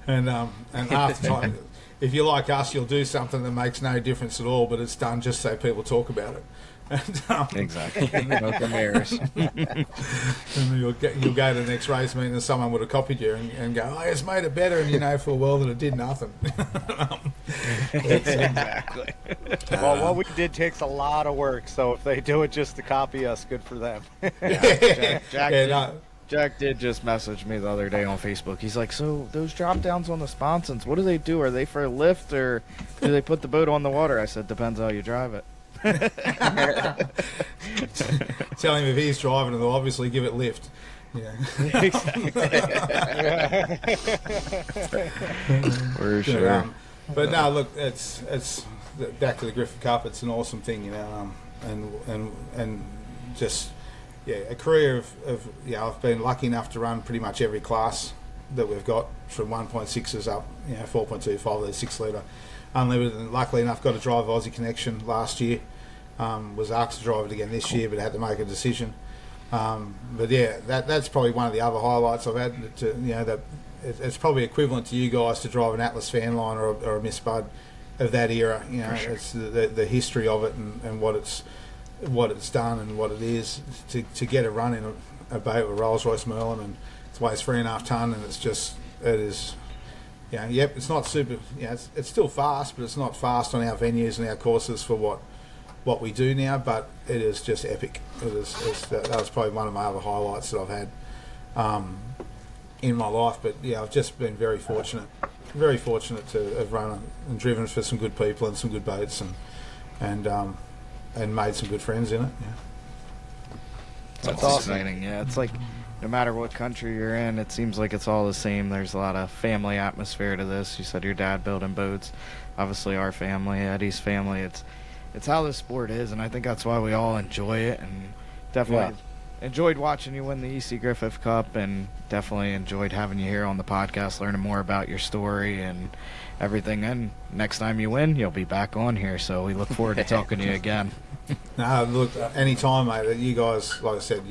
And after time, if you're like us, you'll do something that makes no difference at all, but it's done just so people talk about it. And, exactly. Smoke and mirrors. And you'll go to the next race meeting and someone would have copied you and go, oh, it's made it better, and full well that it did nothing. Exactly. Well, what we did takes a lot of work, so if they do it just to copy us, good for them. Jack did just message me the other day on Facebook. He's like, so those drop downs on the sponsons, what do they do? Are they for a lift, or do they put the boat on the water? I said, depends how you drive it. Tell him if he's driving it, they'll obviously give it lift. For sure. But no, look, it's back to the Griffith Cup. It's an awesome thing, and just a career of I've been lucky enough to run pretty much every class that we've got, from 1.6s up, 4.2, 5 litre, 6 litre, unlimited, and luckily enough got to drive Aussie Connection last year. Was asked to drive it again this year, but had to make a decision. But that's probably one of the other highlights I've had. That it's probably equivalent to you guys to drive an Atlas Fanline or a Miss Bud of that era. It's the history of it and what it's what it's done and what it is to get a run in a boat with Rolls-Royce Merlin, and it weighs 3.5 ton, and it is. Yeah, yep. It's not super. Yeah, it's still fast, but it's not fast on our venues and our courses for what we do now. But it is just epic. That was probably one of my other highlights that I've had in my life. But yeah, I've just been very fortunate to have run and driven for some good people and some good boats and made some good friends in it. Yeah. That's exciting. Yeah, it's like no matter what country you're in, it seems like it's all the same. There's a lot of family atmosphere to this. You said your dad building boats. Obviously, our family, Eddie's family. It's how this sport is, and I think that's why we all enjoy it. And definitely enjoyed watching you win the EC Griffith Cup, and definitely enjoyed having you here on the podcast, learning more about your story and everything. And next time you win, you'll be back on here. So we look forward to talking to you again. No, look, anytime, mate. You guys, like I said,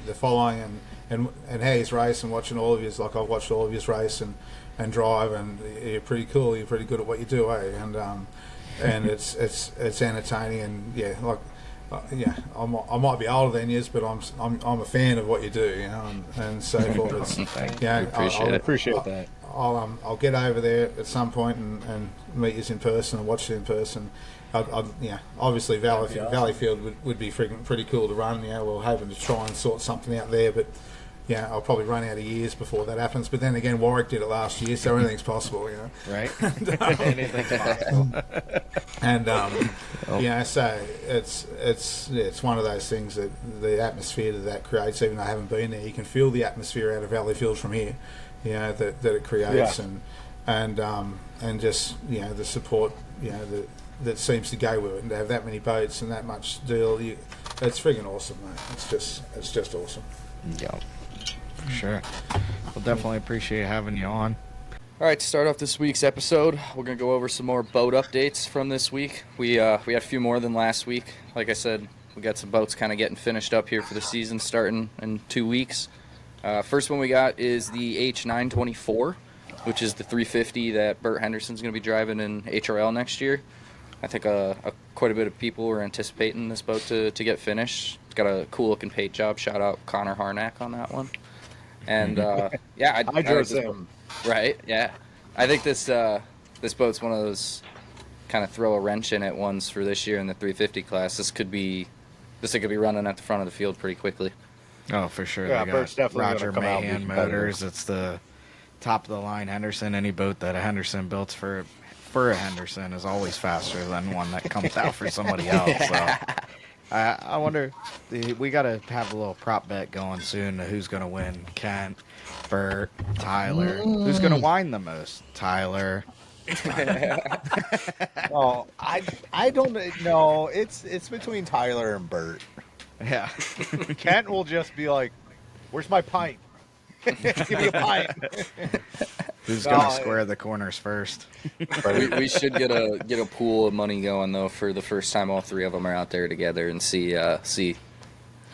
the following and how he's race and watching all of his, like I've watched all of his race and drive, and you're pretty cool. You're pretty good at what you do, eh? And it's entertaining, and yeah, like I might be older than you, but I'm a fan of what you do, you know, and so forth. Appreciate that. I'll get over there at some point and meet you in person and watch you in person. Obviously Valleyfield would be pretty cool to run. Yeah, we're hoping to try and sort something out there, but yeah, I'll probably run out of years before that happens. But then again, Warwick did it last year, so anything's possible, you know. Right. Anything's possible. And so it's one of those things that the atmosphere that creates, even though I haven't been there, you can feel the atmosphere out of Valleyfield from here, you know, that it creates, and just, you know, the support, you know, that seems to go with it, and to have that many boats and that much deal, it's friggin' awesome, mate. It's just awesome. Yeah, for sure. We'll definitely appreciate having you on. All right, to start off this week's episode, we're going to go over some more boat updates from this week. We had a few more than last week. Like I said, we got some boats kind of getting finished up here for the season starting in 2 weeks. First one we got is the H924, which is the 350 that Bert Henderson's going to be driving in HRL next year. I think quite a bit of people were anticipating this boat to get finished. It's got a cool looking paint job. Shout out Connor Harnack on that one. And I drove this boat. Right, yeah. I think this boat's one of those kind of throw a wrench in it ones for this year in the 350 class. This could be running at the front of the field pretty quickly. Oh, for sure. Yeah, they Bert's got definitely Roger gonna come out Mahan with motors. It's the top of the line Henderson. Any boat that a Henderson built for a Henderson is always faster than one that comes out for somebody else. So I wonder, we got to have a little prop bet going soon to who's going to win. Kent, Bert, Tyler. Who's going to whine the most? Tyler. Oh, I don't know. It's between Tyler and Bert. Yeah. Kent will just be like, "Where's my pint? Give me a pint." Who's going to square the corners first? we should get a pool of money going though for the first time all three of them are out there together and see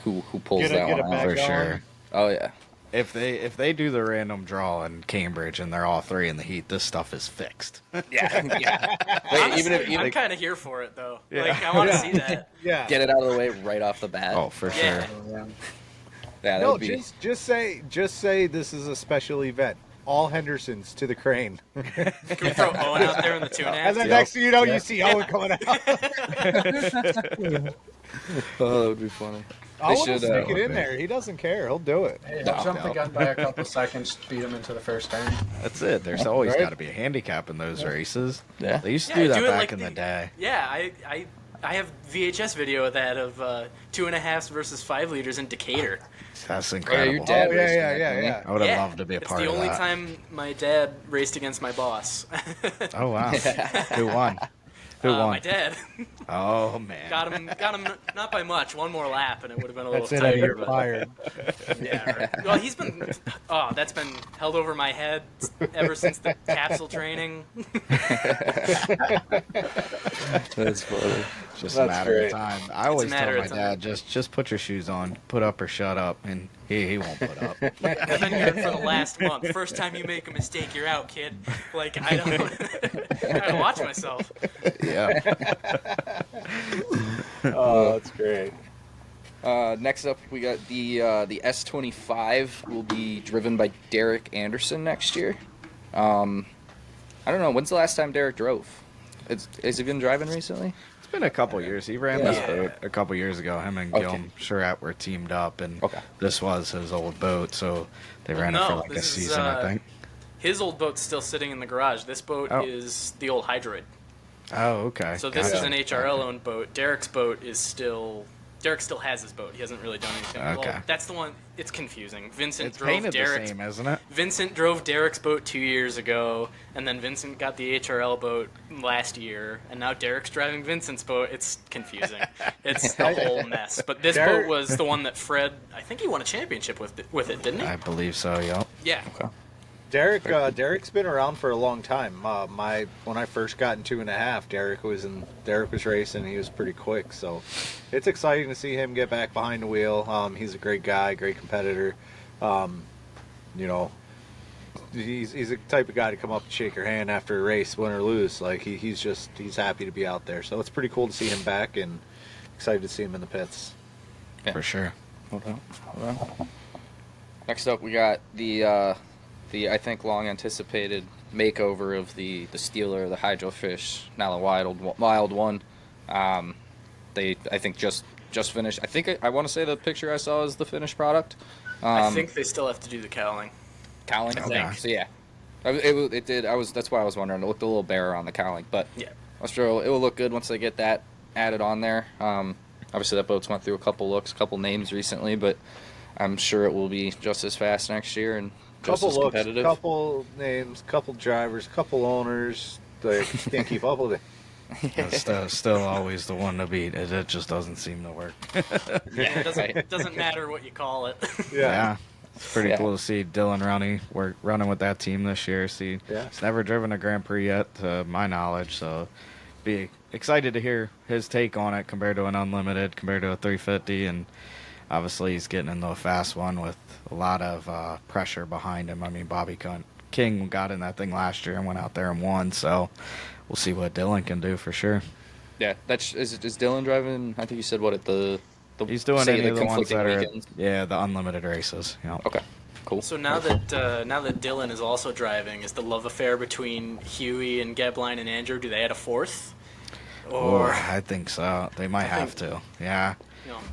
who pulls that one out for sure. Oh yeah. If they do the random draw in Cambridge and they're all three in the heat, this stuff is fixed. Yeah. Honestly, I'm kind of here for it though. Yeah. Like I want to see that. Yeah. Get it out of the way right off the bat. Oh, for sure. Yeah. No, just say this is a special event. All Hendersons to the crane. Can we throw Owen out there in the 2.5? And then next thing you know, you see Owen coming out. Oh, that would be funny. I want to stick it in there. He doesn't care. He'll do it. Hey, he'll jump the gun by a couple seconds, beat him into the first turn. That's it. There's always got to be a handicap in those races. Yeah. They used to do that back in the day. Yeah, I have VHS video of that of 2.5s versus 5 liters in Decatur. That's incredible. Your dad yeah. I would have loved to be a part of that. It's the only time my dad raced against my boss. Oh wow! Who won? Who won? My dad. Oh man! Got him not by much. One more lap, and it would have been a little That's tighter. But fired. Yeah. Right. Well, he's been. Oh, that's been held over my head ever since the capsule training. That's funny. Just a matter of time. I always tell my dad, just put your shoes on, put up or shut up, and he won't put up. I've been here for the last month. First time you make a mistake, you're out, kid. Like I gotta watch myself. Yeah. Oh, that's great. Next up, we got the S25 will be driven by Derek Anderson next year. I don't know. When's the last time Derek drove? Has he been driving recently? It's been a couple years. He ran this boat a couple years ago. Him and Gil Surratt were teamed up, and this was his old boat, so they ran it for like a season, I think. His old boat's still sitting in the garage. This boat is the old Hydroid. Oh, okay. So this is an HRL-owned boat. Derek's boat is still... Derek still has his boat. He hasn't really done anything. Okay. Well, that's the one. It's confusing. It's painted the same, isn't it? Vincent drove Derek's boat 2 years ago, and then Vincent got the HRL boat last year, and now Derek's driving Vincent's boat. It's confusing. It's a whole mess. But this boat was the one that Fred, I think he won a championship with it, didn't he? I believe so, yep. Yeah. Okay. Derek's been around for a long time. When I first got in 2.5, Derek was racing. He was pretty quick, so it's exciting to see him get back behind the wheel. He's a great guy, great competitor. You know, he's the type of guy to come up and shake your hand after a race, win or lose. Like he's happy to be out there. So it's pretty cool to see him back, and excited to see him in the pits. Yeah. For sure. Okay. Next up, we got the I think long anticipated makeover of the Steeler, the Hydrofish, now the wild one. They I think just finished. I think I want to say the picture I saw is the finished product. I think they still have to do the cowling. Cowling. Okay. So yeah, it did. That's why I was wondering. It looked a little bare on the cowling, but yeah, I'm sure it will look good once they get that added on there. Obviously that boat's went through a couple looks, couple names recently, but I'm sure it will be just as fast next year and just as competitive. Couple names, couple drivers, couple owners. They can't keep up with it. It's still always the one to beat. It just doesn't seem to work. Yeah, it doesn't matter what you call it. Yeah. It's pretty cool to see Dylan Runny. We're running with that team this year. He's never driven a Grand Prix yet, to my knowledge, so be excited to hear his take on it compared to an Unlimited, compared to a 350, and obviously he's getting into a fast one with a lot of pressure behind him. I mean, Bobby King got in that thing last year and went out there and won, so we'll see what Dylan can do for sure. Yeah, is Dylan driving? I think you said he's doing any of the ones that are weekends. the Unlimited races. Yep. Okay, cool. So now that Dylan is also driving, is the love affair between Huey and Gebline and Andrew? Do they add a fourth? Or I think so. They might have to. Yeah.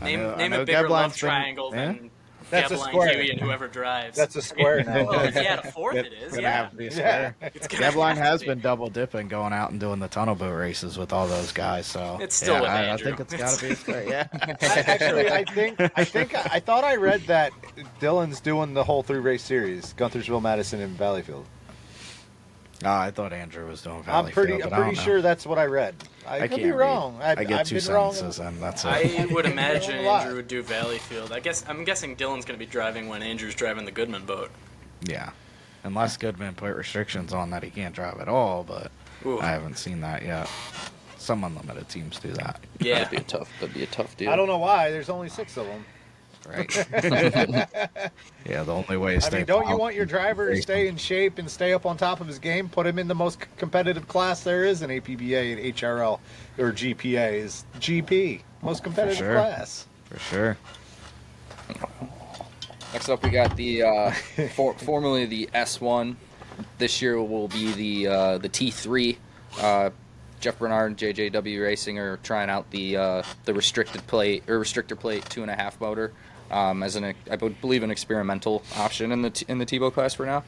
You know, name a bigger love triangle than That's Gebline, a square. Huey, and whoever drives. That's a square now. Well, if you add a fourth, it is. Gonna have to be a square. Gebline has been double dipping, going out and doing the tunnel boat races with all those guys. So it's still with Andrew. I think it's got to be a square. Yeah. I thought I read that Dylan's doing the whole 3-race series: Guntersville, Madison, and Valleyfield. I thought Andrew was doing Valleyfield. I'm pretty sure that's what I read. I could be wrong. I get two sentences, and that's it. I would imagine Andrew would do Valleyfield. I'm guessing Dylan's going to be driving when Andrew's driving the Goodman boat. Yeah, unless Goodman put restrictions on that he can't drive at all, but I haven't seen that yet. Some Unlimited teams do that. Yeah, that'd be a tough deal. I don't know why. There's only 6 of them. Right. Yeah, the only way is don't you want your driver to stay in shape and stay up on top of his game? Put him in the most competitive class there is in APBA and HRL or GPA is GP, most competitive class. For sure. Next up, we got the formerly the S1. This year will be the T3. Jeff Bernard and JJW Racing are trying out the restrictor plate 2.5 motor as I believe an experimental option in the T-boat class for now.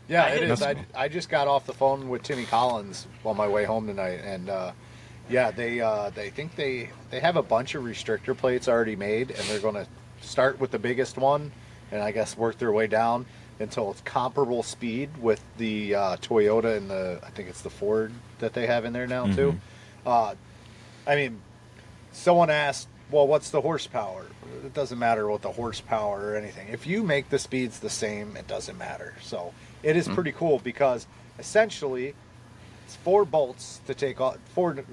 Yeah, it is. I just got off the phone with Timmy Collins on my way home tonight, and they think they have a bunch of restrictor plates already made, and they're going to start with the biggest one, and I guess work their way down until it's comparable speed with the Toyota and I think it's the Ford that they have in there now too. I mean, someone asked, well, what's the horsepower? It doesn't matter what the horsepower or anything. If you make the speeds the same, it doesn't matter. So it is pretty cool because essentially it's 4 bolts to take off, 4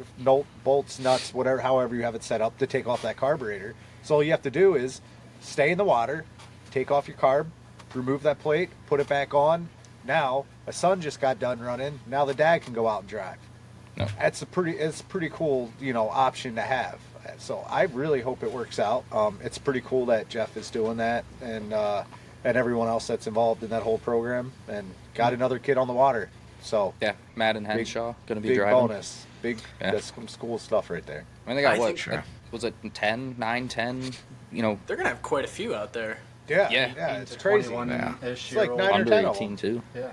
bolts, nuts, whatever, however you have it set up to take off that carburetor. So all you have to do is stay in the water, take off your carb, remove that plate, put it back on. Now my son just got done running. Now the dad can go out and drive. No. It's a pretty cool, option to have. So I really hope it works out. It's pretty cool that Jeff is doing that, and everyone else that's involved in that whole program, and got another kid on the water. So Yeah, Matt and Henshaw going to be big driving. bonus. That's some cool stuff right there. I mean, they got I what? think- Like, was it 9, 10? You know, They're gonna have quite a few out there. Yeah, it's crazy. 21-ish It's like year 9 or old. under 10 of 18 too. Yeah.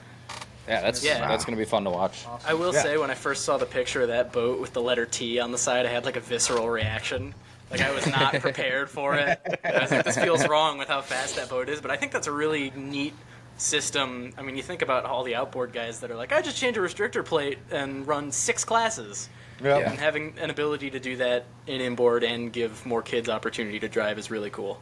Yeah, that's Yeah. going to be fun to watch. I will Yeah. say, when I first saw the picture of that boat with the letter T on the side, I had like a visceral reaction. Like, I was not prepared for it. I was like, this feels wrong with how fast that boat is. But I think that's a really neat system. I mean, you think about all the outboard guys that are like, I just change a restrictor plate and run 6 classes. Yep. And having an ability to do that in inboard and give more kids opportunity to drive is really cool.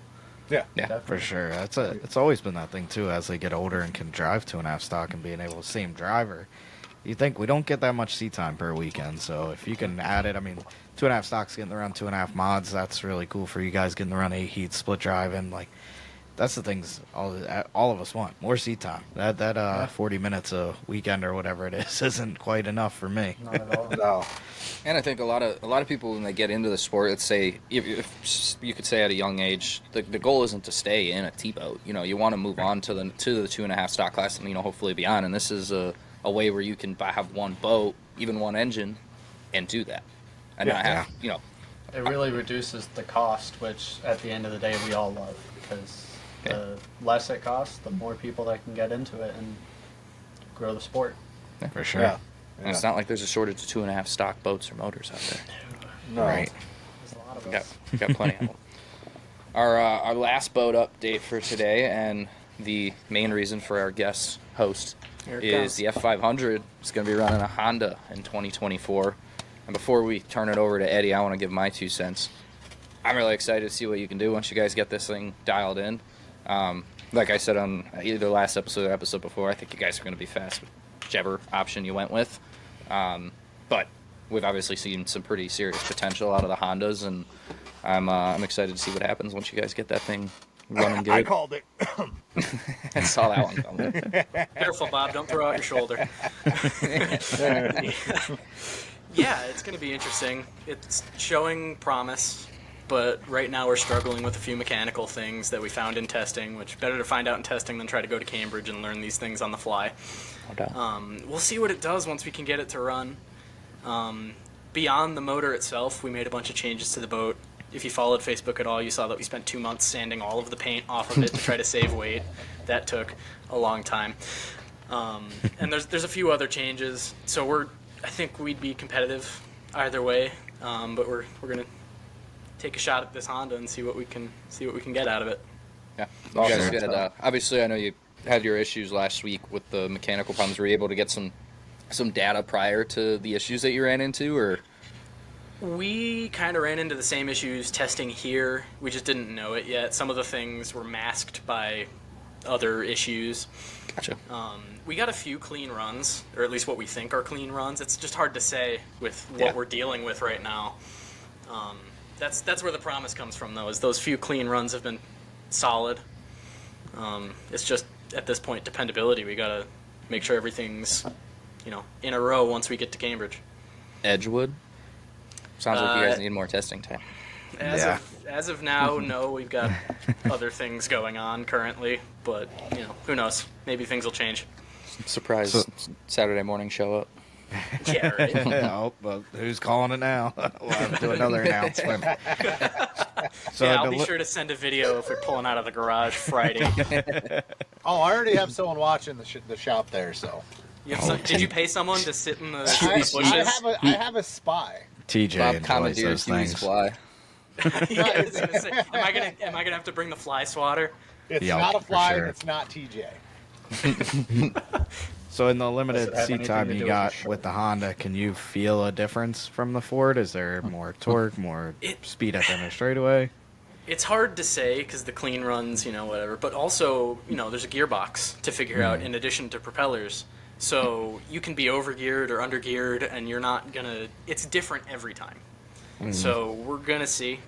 Yeah. For sure. It's always been that thing too. As they get older and can drive 2.5 stock and being able to see him driver, you think we don't get that much seat time per weekend. So if you can add it, I mean, 2.5 stocks getting around 2.5 mods. That's really cool for you guys getting around 8 heats, split driving. Like, that's the things all of us want. More seat time. That 40 minutes a weekend or whatever it is isn't quite enough for me. Not at all. No. And I think a lot of people, when they get into the sport, let's say, if you could say at a young age, the goal isn't to stay in a T-boat. You know, you want to move on to the 2.5 stock class, and, you know, hopefully beyond. And this is a way where you can have one boat, even one engine, and do that, and not have, you know. It really reduces the cost, which at the end of the day we all love, because the less it costs, the more people that can get into it and grow the sport. For sure. Yeah. And it's not like there's a shortage of 2.5 stock boats or motors out there. No. Right. There's a lot of We got, us. we got plenty of them. Our last boat update for today, and the main reason for our guest host, Here it is comes. the F500. It's going to be running a Honda in 2024. And before we turn it over to Eddie, I want to give my 2 cents. I'm really excited to see what you can do once you guys get this thing dialed in. Like I said on either last episode or episode before, I think you guys are going to be fast with whichever option you went with. But we've obviously seen some pretty serious potential out of the Hondas, and I'm excited to see what happens once you guys get that thing running good. I called it. I saw that one coming. Careful, Bob. Don't throw out your shoulder. Yeah, it's going to be interesting. It's showing promise, but right now we're struggling with a few mechanical things that we found in testing, which better to find out in testing than try to go to Cambridge and learn these things on the fly. No doubt. We'll see what it does once we can get it to run. Beyond the motor itself, we made a bunch of changes to the boat. If you followed Facebook at all, you saw that we spent 2 months sanding all of the paint off of it to try to save weight. That took a long time. And there's a few other changes. So I think we'd be competitive either way. But we're gonna take a shot at this Honda and see what we can get out of it. Yeah. You guys get, obviously, I know you had your issues last week with the mechanical problems. Were you able to get some data prior to the issues that you ran into, or? We kind of ran into the same issues testing here. We just didn't know it yet. Some of the things were masked by other issues. Gotcha. We got a few clean runs, or at least what we think are clean runs. It's just hard to say with what we're dealing with right now. That's where the promise comes from, though, is those few clean runs have been solid. It's just, at this point, dependability. We got to make sure everything's, in a row once we get to Cambridge. Edgewood? Sounds like you guys need more testing time. As of now, no, we've got other things going on currently, but who knows? Maybe things will change. Surprise Saturday morning show up. Yeah, right. Oh, but who's calling it now? We'll have to do another announcement. So yeah, I'll be sure to send a video if we're pulling out of the garage Friday. Oh, I already have someone watching the shop there, so. Did you pay someone to sit in the bushes? I have a spy. TJ Bob enjoys commandeers those Huey's things. fly. Yeah, I was gonna say, am I gonna have to bring the fly swatter? It's Yeah, not a for fly, sure. and it's not TJ. So in the Does limited it have seat anything time to you do got with your with the Honda, can you feel a difference from the Ford? Is there more torque, more speed at the end of straightaway? It's hard to say because the clean runs, whatever. But also, there's a gearbox to figure out in addition to propellers. So you can be overgeared or undergeared, and you're not gonna. It's different every time. So we're gonna see.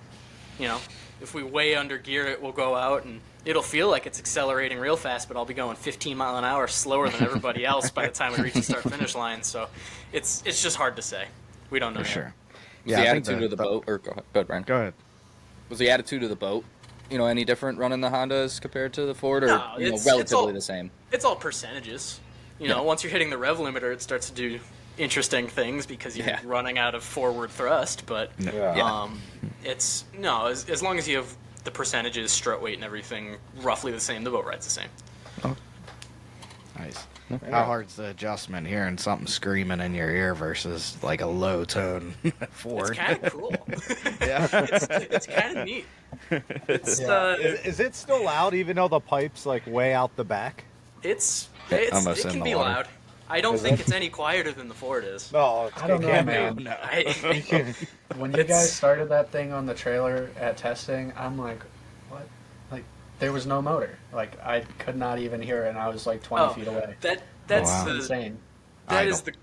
If we way undergear it, we'll go out and it'll feel like it's accelerating real fast, but I'll be going 15 mile an hour slower than everybody else by the time we reach the start-finish line. So it's just hard to say. We don't know For yet. sure. Was the attitude of the boat, or go ahead, Brian. Go ahead. Was the attitude of the boat, any different running the Hondas compared to the Ford, or No, relatively the same? It's all percentages. Once you're hitting the rev limiter, it starts to do interesting things because you're running out of forward thrust. But it's as long as you have the percentages, strut weight, and everything roughly the same, the boat ride's the same. Oh. Nice. How hard's the adjustment hearing something screaming in your ear versus like a low tone Ford? It's kind of cool. Yeah, it's kind of neat. Is it still loud even though the pipe's like way out the back? It Almost can in the be water. loud. I don't think it's any quieter than the Ford is. No, I don't know, can't man. be. No. When you guys started that thing on the trailer at testing, I'm like, what? Like, there was no motor. Like, I could not even hear it, and I was like 20 feet away. That's wow. Insane. That's the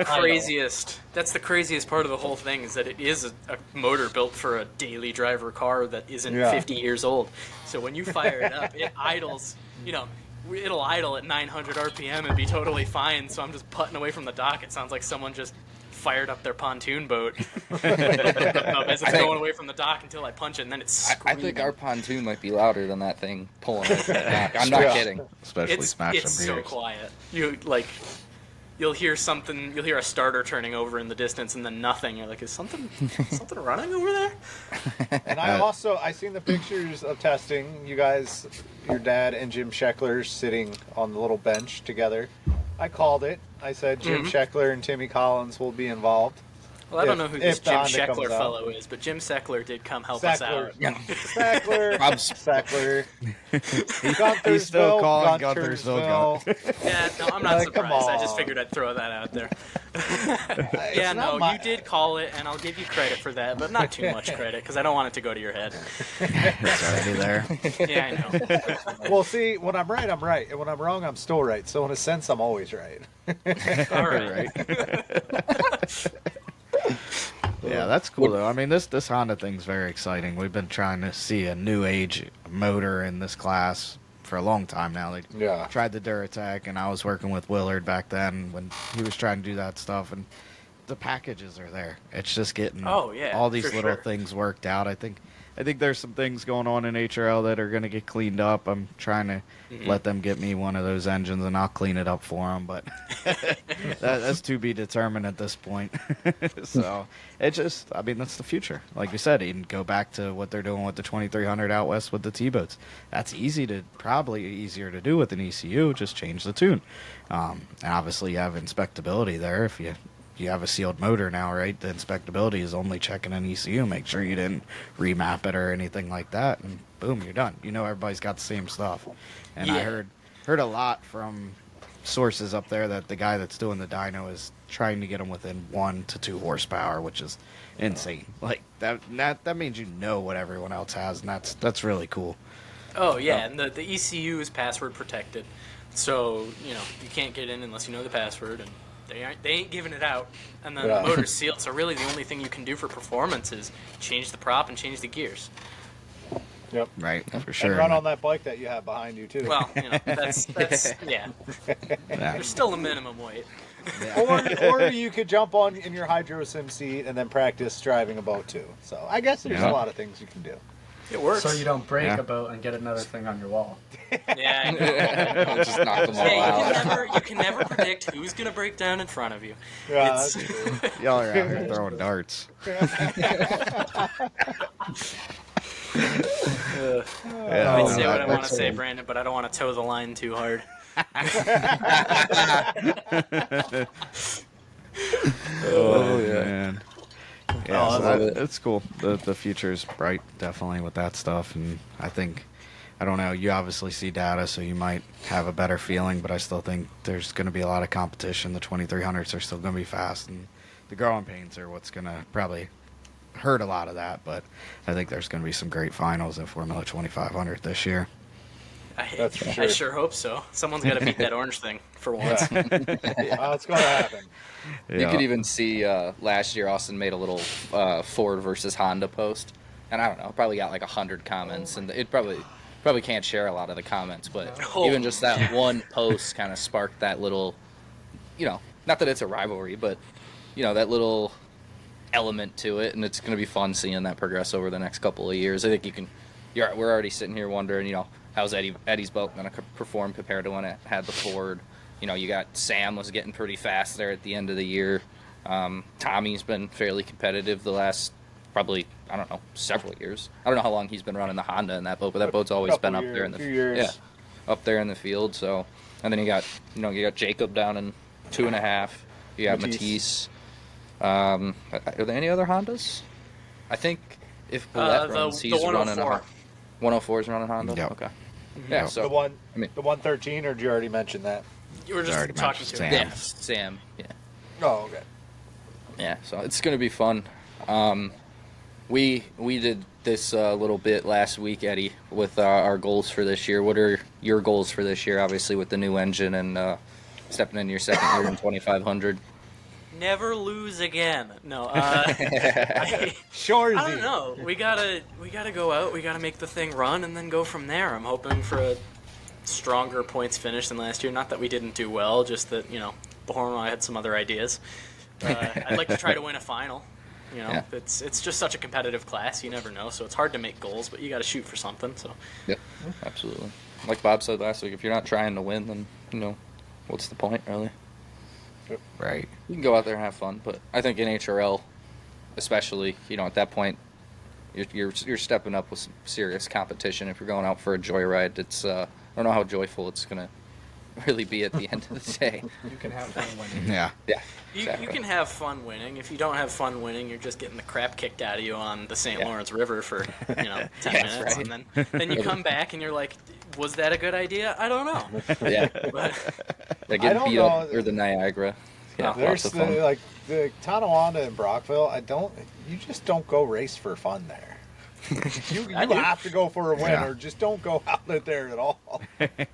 craziest. That's the craziest part of the whole thing is that it is a motor built for a daily driver car that isn't 50 years old. So when you fire it up, it idles. It'll idle at 900 RPM and be totally fine. So I'm just putting away from the dock. It sounds like someone just fired up their pontoon boat as it's going away from the dock until I punch it, and then it's screaming. I think our pontoon might be louder than that thing pulling it from the dock. I'm not kidding. Especially smashing It's so beers. quiet. You'll hear something. You'll hear a starter turning over in the distance, and then nothing. You're like, is something running over there? And I seen the pictures of testing. You guys, your dad and Jim Scheckler sitting on the little bench together. I called it. I said Jim Scheckler and Timmy Collins will be involved. Well, I don't know who this if the Jim Honda Scheckler comes out. fellow is, but Jim Scheckler did come help us out. Scheckler. He's still calling Guntersville. Yeah, no, I'm not Come surprised. I on. just figured I'd throw that out there. It's not my- you did call it, and I'll give you credit for that, but not too much credit, because I don't want it to go to your head. It's already there. Yeah, I know. Well, see, when I'm right, I'm right, and when I'm wrong, I'm still right. So in a sense, I'm always right. All right. Yeah, that's cool though. I mean, this Honda thing's very exciting. We've been trying to see a new age motor in this class for a long time now. They tried the Duratec, and I was working with Willard back then when he was trying to do that stuff, and the packages are there. It's just getting all these little things worked out. I think there's some things going on in HRL that are going to get cleaned up. I'm trying to let them get me one of those engines, and I'll clean it up for them. But that's to be determined at this point. So that's the future. Like we said, you can go back to what they're doing with the 2300 out west with the T-boats. That's probably easier to do with an ECU. Just change the tune. And obviously you have inspectability there if you have a sealed motor now, right? The inspectability is only checking an ECU, make sure you didn't remap it or anything like that, and boom, you're done. Everybody's got the same stuff. And I heard a lot from sources up there that the guy that's doing the dyno is trying to get them within 1 to 2 horsepower, which is insane. Like that means what everyone else has, and that's really cool. Oh yeah, and the ECU is password protected, so you can't get in unless you know the password, and they ain't giving it out. And then the motor's sealed, so really the only thing you can do for performance is change the prop and change the gears. Yep. Right, for sure. And run on that bike that you have behind you too. Well, that's yeah. There's still a minimum weight. Or you could jump on in your hydro sim seat and then practice driving a boat too. So I guess there's a lot of things you can do. It works. So you don't break a boat and get another thing on your wall. Yeah, I know. Just knock them all out. You can never predict who's gonna break down in front of you. Yeah, that's true. Y'all are out here throwing darts. I say what I want to say, Brandon, but I don't want to toe the line too hard. Man. Yeah, it's cool. The future's bright, definitely, with that stuff. And I don't know, you obviously see data, so you might have a better feeling, but I still think there's going to be a lot of competition. The 2300s are still going to be fast, and the growing pains are what's going to probably hurt a lot of that. But I think there's going to be some great finals in Formula 2500 this year. That's for sure. I sure hope so. Someone's got to beat that orange thing for once. Well, it's going to happen. You could even see last year Austin made a little Ford versus Honda post, and I don't know, probably got like 100 comments, and it probably can't share a lot of the comments, but even just that one post kind of sparked that little, not that it's a rivalry, but that little element to it, and it's going to be fun seeing that progress over the next couple of years. I think we're already sitting here wondering, how's Eddie's boat going to perform compared to when it had the Ford. You got Sam was getting pretty fast there at the end of the year. Tommy's been fairly competitive the last probably, I don't know, several years. I don't know how long he's been running the Honda in that boat, but that boat's always been up there in the years. Yeah, up there in the field. So, and then you got Jacob down in 2.5. You got Matisse. Are there any other Hondas? I think if Bullet runs, he's running a 104 is running Honda. Yep. Okay. Yeah. So the 113, or did you already mention that? You were just talking to Sam. him. yeah, Sam. Yeah. Oh, okay. Yeah. So it's gonna be fun. We did this little bit last week, Eddie, with our goals for this year. What are your goals for this year? Obviously, with the new engine and stepping into your second year in 2500. Never lose again. No, Sure. I don't know. We gotta go out. We gotta make the thing run and then go from there. I'm hoping for a stronger points finish than last year. Not that we didn't do well, just that Bahorn and I had some other ideas. I'd like to try to win a final. Yeah. It's just such a competitive class. You never know, so it's hard to make goals, but you got to shoot for something. So. Yep. Absolutely. Like Bob said last week, if you're not trying to win, then what's the point, really? Right. You can go out there and have fun, but I think in HRL, especially, at that point, you're stepping up with some serious competition. If you're going out for a joyride, it's I don't know how joyful it's gonna really be at the end of the day. You can have fun winning. Yeah. Yeah. You Exactly. can have fun winning. If you don't have fun winning, you're just getting the crap kicked out of you on the St. Lawrence River for 10 minutes, right. and then you come back and you're like, was that a good idea? I don't know. Yeah. But They I get don't beat know. up or the Niagara. Yeah. There's Lots of fun. the Tonawanda and Brockville. You just don't go race for fun there. You have to go for a win, or just don't go out there at all.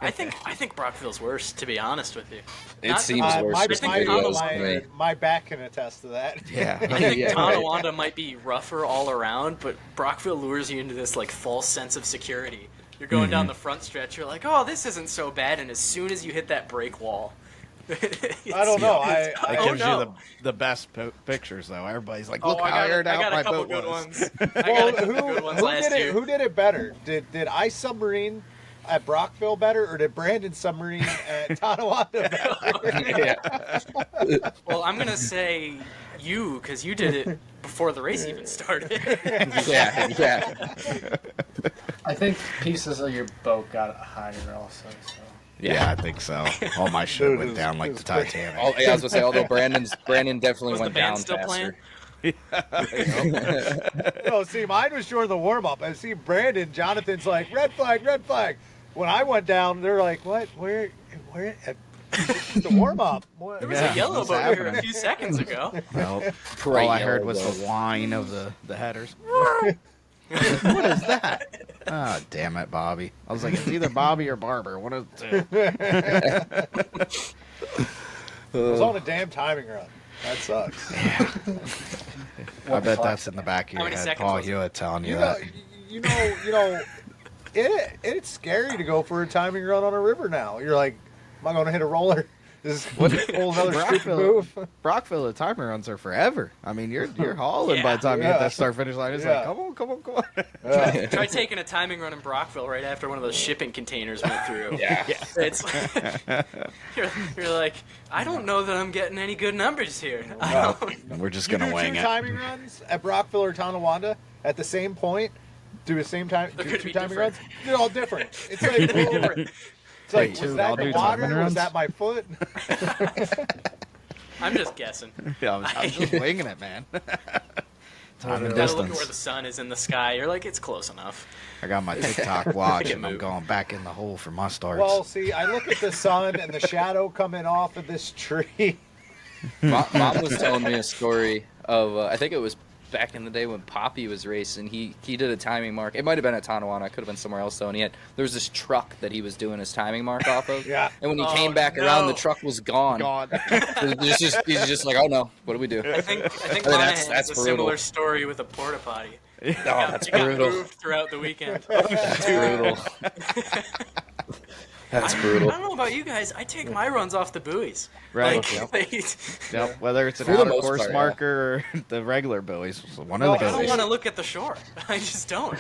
I think Brockville's worse, to be honest with you. It seems worse. My, just my- videos to me. my back can attest to that. Yeah. I think Yeah, Tonawanda might be rougher all around, but Brockville lures you into this false sense of security. You're going down the front stretch, you're like, oh, this isn't so bad, and as soon as you hit that brake wall, I don't know. It Oh, gives no. you the best pictures, though. Everybody's like, Oh, look how aired I out got my a couple boat good was. ones. I got a couple good ones last year. Who did it better? Did I submarine at Brockville better, or did Brandon submarine at Tonawanda better? Well, I'm gonna say you, because you did it before the race even started. Yeah. I think pieces of your boat got higher also. So. Yeah, I think so. All my shit went down like the Titanic. I was gonna say, although Brandon definitely Was the went band down still faster. playing? No, see, mine was during the warm up. I see Brandon, Jonathan's like, red flag, red flag. When I went down, they're like, what? Where? The warm up. There was a yellow what's boat here a happening? few seconds ago. Well, Bright all I heard yellow was logo. the whine of the headers. What is that? Ah, damn it, Bobby. I was like, it's either Bobby or Barber. One of the two. I was on a damn timing run. That sucks. I bet that's in the back of How your many head. seconds Paul was it? Hewitt telling you You know, that. it's scary to go for a timing run on a river now. You're like, am I going to hit a roller? This is pull another stupid move. Brockville, the timer runs are forever. I mean, you're hauling by the time you hit that start finish line. It's like, come on. Try taking a timing run in Brockville right after one of those shipping containers went through. Yeah. It's you're like, I don't know that I'm getting any good numbers here. I don't- We're just You gonna do wing two it. timing runs at Brockville or Tonawanda at the same point. Do the same time. They're Do gonna two be timing different. runs. They're all different. It's like, it's like, Wait, was I'll that the do water? timing Was runs? that my foot? I'm just guessing. Yeah, I'm just winging it, man. Time and You gotta look at distance. where the sun is in the sky. You're like, it's close enough. I got my TikTok watch, Make it and I'm move. going back in the hole for my starts. Well, see, I look at the sun and the shadow coming off of this tree. Mom was telling me a story of I think it was back in the day when Poppy was racing. He did a timing mark. It might have been at Tonawanda. It could have been somewhere else though. And there was this truck that he was doing his timing mark off of. Yeah. And when he Oh, came back no. around, the truck was gone. God. He's just like, oh no, what do we do? I think I mean, Monahan that's has a brutal. similar story with a porta potty. Oh, that's It got brutal. moved throughout the weekend. That's brutal. That's I brutal. don't know about you guys. I take my runs off the buoys. Right. Like, Yep. Whether it's an For the out of most course part, yeah. marker or the regular buoys, one No, of the I don't guys. want to look at the shore. I just don't.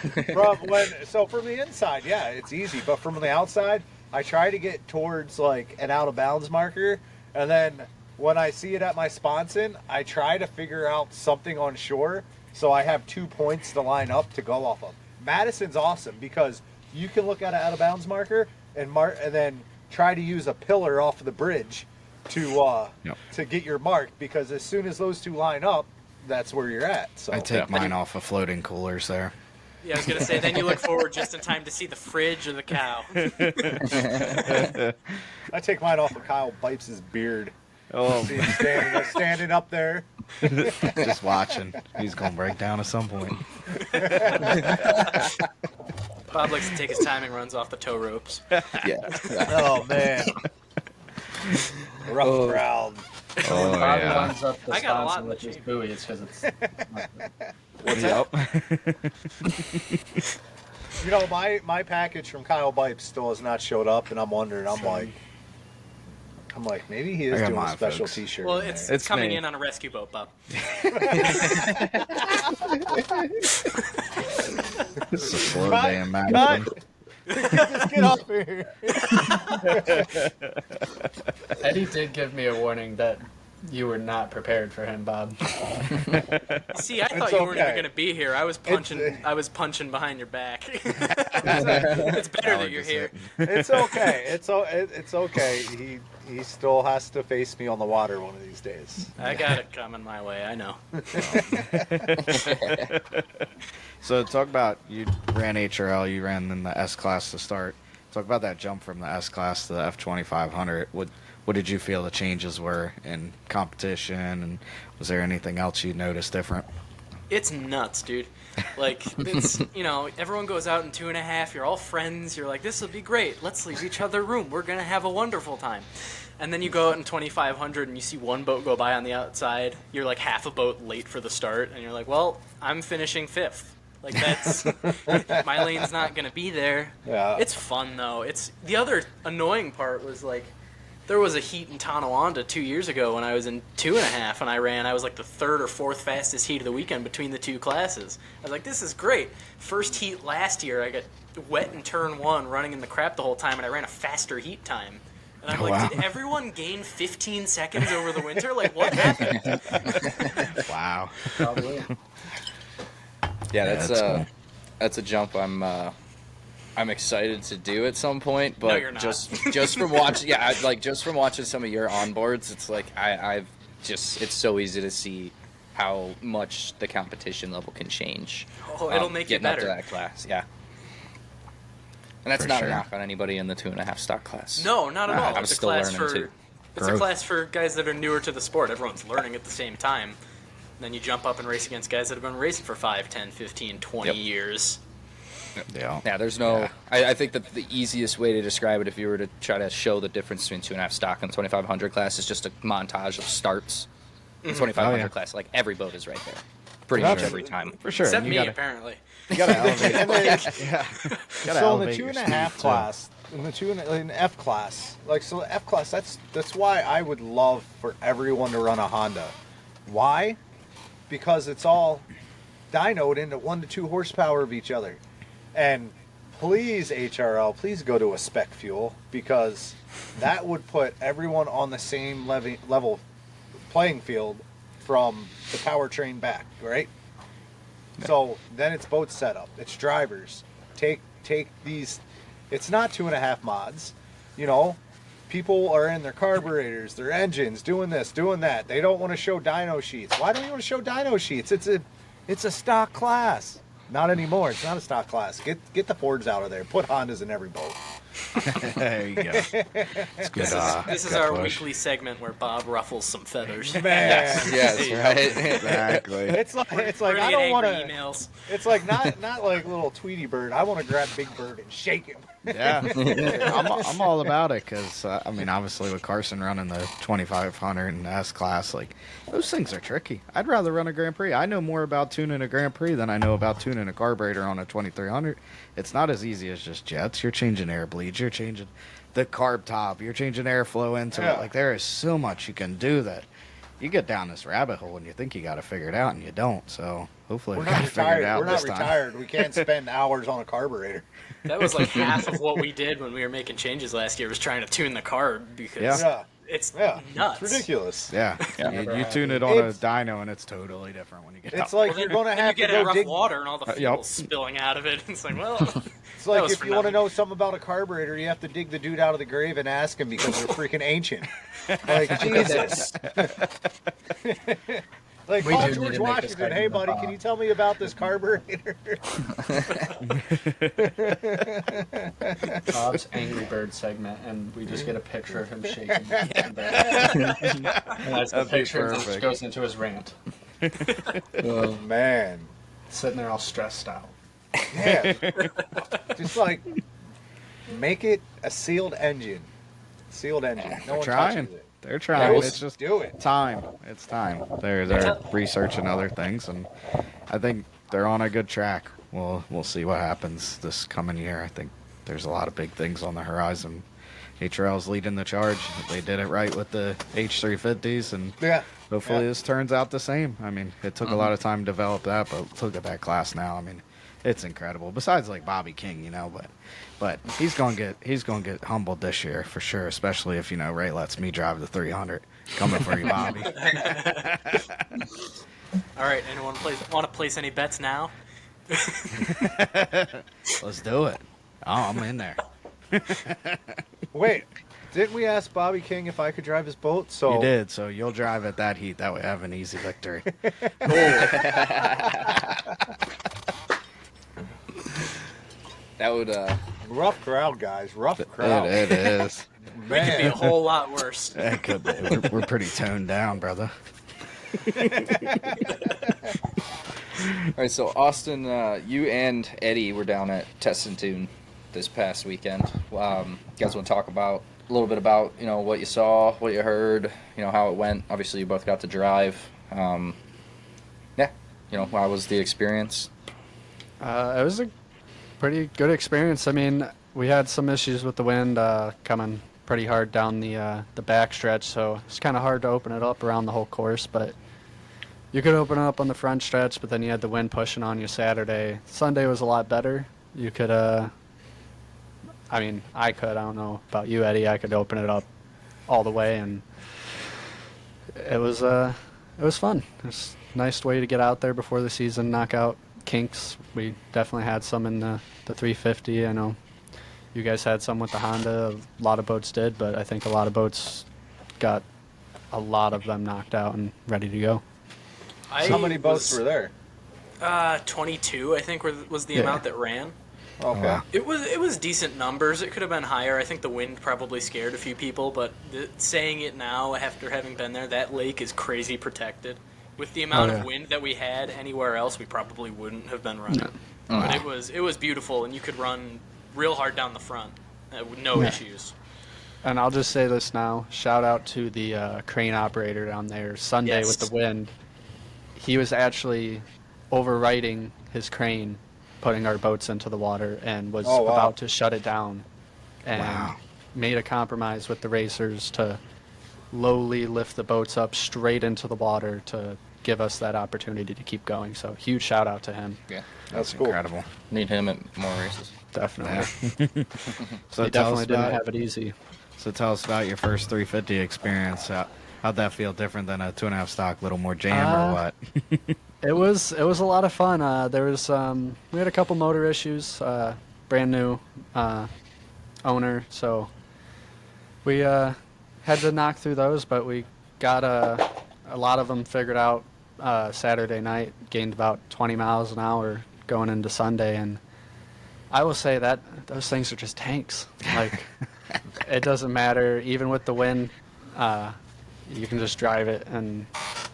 So from the inside, yeah, it's easy. But from the outside, I try to get towards like an out of bounds marker, and then when I see it at my sponson, I try to figure out something on shore, so I have 2 points to line up to go off of. Madison's awesome because you can look at an out of bounds marker and then try to use a pillar off of the bridge to get your mark, because as soon as those two line up, that's where you're at. So I take mine off of floating coolers there. Yeah, I was gonna say. Then you look forward just in time to see the fridge or the cow. I take mine off of Kyle Bipes' beard. Oh, See him standing up there. just watching. He's gonna break down at some point. Bob likes to take his timing runs off the tow ropes. Yeah. Oh man, rough crowd. Oh, Bobby yeah. lines up the I got a lot sponsor in with the his Jeep. buoy. It's because it's. What's up? You know, my package from Kyle Bipes still has not showed up, and I'm wondering. I'm like, maybe he is I got doing a mine, special folks. T-shirt. Well, in it's there. coming me. in on a rescue boat, Bob. It's a slow Cut, day in Madison. Just get off here. Eddie did give me a warning that you were not prepared for him, Bob. See, I thought It's you weren't even okay. gonna be here. I was punching behind your back. It's better that you're here. It's okay. It's okay. He still has to face me on the water one of these days. I got it coming my way. I know. So talk about, you ran HRL, you ran in the S class to start. Talk about that jump from the S class to the F2500. What did you feel the changes were in competition, and was there anything else you noticed different? It's nuts, dude. Like, it's, everyone goes out in 2.5. You're all friends. You're like, this will be great. Let's leave each other room. We're going to have a wonderful time. And then you go out in 2,500 and you see one boat go by on the outside. You're like half a boat late for the start. And you're like, well, I'm finishing 5th. Like, that's, my lane's not going to be there. Yeah. It's fun, though. The other annoying part was, like, there was a heat in Tonawanda 2 years ago when I was in 2.5 and I was like the 3rd or 4th fastest heat of the weekend between the two classes. I was like, this is great. First heat last year, I got wet in turn 1 running in the crap the whole time, and I ran a faster heat time. And I'm like, Wow. did everyone gain 15 seconds over the winter? Like, what happened? Wow. Probably. Yeah, that's cool. That's a jump I'm excited to do at some point, but you're not. just from watching, just from watching some of your onboards, it's like it's so easy to see how much the competition level can change. Oh, it'll make you getting up better. to that class, yeah. And that's For not sure. a knock on anybody in the 2.5 stock class. No, not at all. I'm It's a still class learning for too. it's a Growth. class for guys that are newer to the sport. Everyone's learning at the same time. Then you jump up and race against guys that have been racing for 5, 10, 15, 20 Yep. years. Yeah. Yeah, there's no. Yeah. I think that the easiest way to describe it, if you were to try to show the difference between 2.5 stock and 2,500 class, is just a montage of starts. The 2,500 Oh, yeah. class, like every boat is right there, pretty For much sure. every time. For sure. Except you me, gotta, apparently. you gotta elevate. And then- Yeah. Gotta So in the elevate your 2.5 speed, class, in F class, F class, that's why I would love for everyone to run a Honda. Why? Because it's all dynoed into 1 to 2 horsepower of each other. And please, HRL, please go to a spec fuel, because that would put everyone on the same level playing field from the powertrain back, right? So then it's boat setup, it's drivers. Take these. It's not 2.5 mods, People are in their carburetors, their engines, doing this, doing that. They don't want to show dyno sheets. Why don't you want to show dyno sheets? It's a stock class. Not anymore. It's not a stock class. Get the Fords out of there. Put Hondas in every boat. there you go. It's good. This is good our push. weekly segment where Bob ruffles some feathers. Man, Yes, right. Exactly. it's like We're gonna I get don't want angry to. emails. It's like not like little Tweety Bird. I want to grab Big Bird and shake him. Yeah, I'm all about it, because obviously with Carson running the 2500 and S class, like, those things are tricky. I'd rather run a Grand Prix. I know more about tuning a Grand Prix than I know about tuning a carburetor on a 2300. It's not as easy as just jets. You're changing air bleeds. You're changing the carb top. You're changing airflow into it. Like, there is so much you can do that you get down this rabbit hole and you think you got to figure it out and you don't. So hopefully We're we not got to figure it retired. out We're not this time. retired. We can't spend hours on a carburetor. That was like half of what we did when we were making changes last year, was trying to tune the carb, because Yeah. it's Yeah, nuts. it's ridiculous. Yeah, you tune it on a dyno and it's totally different when you get out. It's like Well, you're then- going to then have you to get in go rough dig. water and all the Yup. fuel spilling out of it. It's like, well, It's like was if for you want to nothing. know something about a carburetor, you have to dig the dude out of the grave and ask him because they're freaking ancient. Like, Jesus. Like, We call do need George to make this Washington. guy Hey, do the buddy, bomb. can you tell me about this carburetor? Bob's Angry Bird segment, and we just get a picture of him shaking. And that's the That'd be picture that perfect. goes into his rant. Oh, man. Sitting there all stressed out. Yeah. Just like, make it a sealed engine. Sealed engine. No They're one trying. touches it. They're trying. Yeah, It's just do it. time. It's time. They're researching other things, and I think they're on a good track. We'll see what happens this coming year. I think there's a lot of big things on the horizon. HRL's leading the charge. They did it right with the H350s, and Yeah. hopefully Yeah. this turns out the same. I mean, it took a lot of time to develop that, but look at that class now. I mean, it's incredible. Besides, like, Bobby King, but he's gonna get humbled this year for sure. Especially if Ray lets me drive the 300. Coming for you, Bobby. all right. Anyone want to place any bets now? Let's do it. Oh, I'm in there. Wait, didn't we ask Bobby King if I could drive his boat? So You did, so you'll drive at that heat. That way, I have an easy victory. That would rough crowd, guys. Rough crowd. It is. It could be a whole lot worse. It could be. We're pretty toned down, brother. All right, so Austin, you and Eddie were down at Tune this past weekend. You guys want to talk about a little bit about what you saw, what you heard, how it went? Obviously, you both got to drive. How was the experience? It was a pretty good experience. I mean, we had some issues with the wind coming pretty hard down the back stretch, so it's kind of hard to open it up around the whole course. But you could open it up on the front stretch, but then you had the wind pushing on you Saturday. Sunday was a lot better. You could, I don't know about you, Eddie. I could open it up all the way, and it was fun. It's a nice way to get out there before the season, knock out kinks. We definitely had some in the 350. I know you guys had some with the Honda. A lot of boats did, but I think a lot of boats got a lot of them knocked out and ready to go. How many boats were there? 22, I think, was the Yeah. amount that ran. Okay. Wow. It was decent numbers. It could have been higher. I think the wind probably scared a few people, but saying it now after having been there, that lake is crazy protected. With the amount of wind that we had anywhere else, we probably wouldn't have been running. But it was beautiful, and you could run real hard down the front with no issues. And I'll just say this now. Shout out to the crane operator down there Sunday Yes. with the wind. He was actually overriding his crane, putting our boats into the water, and was Oh, wow. about to shut it down. And Wow. made a compromise with the racers to lowly lift the boats up straight into the water to give us that opportunity to keep going. So huge shout out to him. Yeah, That's cool. Incredible. need him at more races. Definitely. So He tell us definitely didn't about have it easy. So tell us about your first 350 experience. How'd that feel different than a 2.5 stock, little more jam or what? It was a lot of fun. There was we had a couple motor issues. Brand new owner, so we had to knock through those, but we got a lot of them figured out Saturday night. Gained about 20 miles an hour going into Sunday, and I will say that those things are just tanks. Like it doesn't matter, even with the wind. You can just drive it, and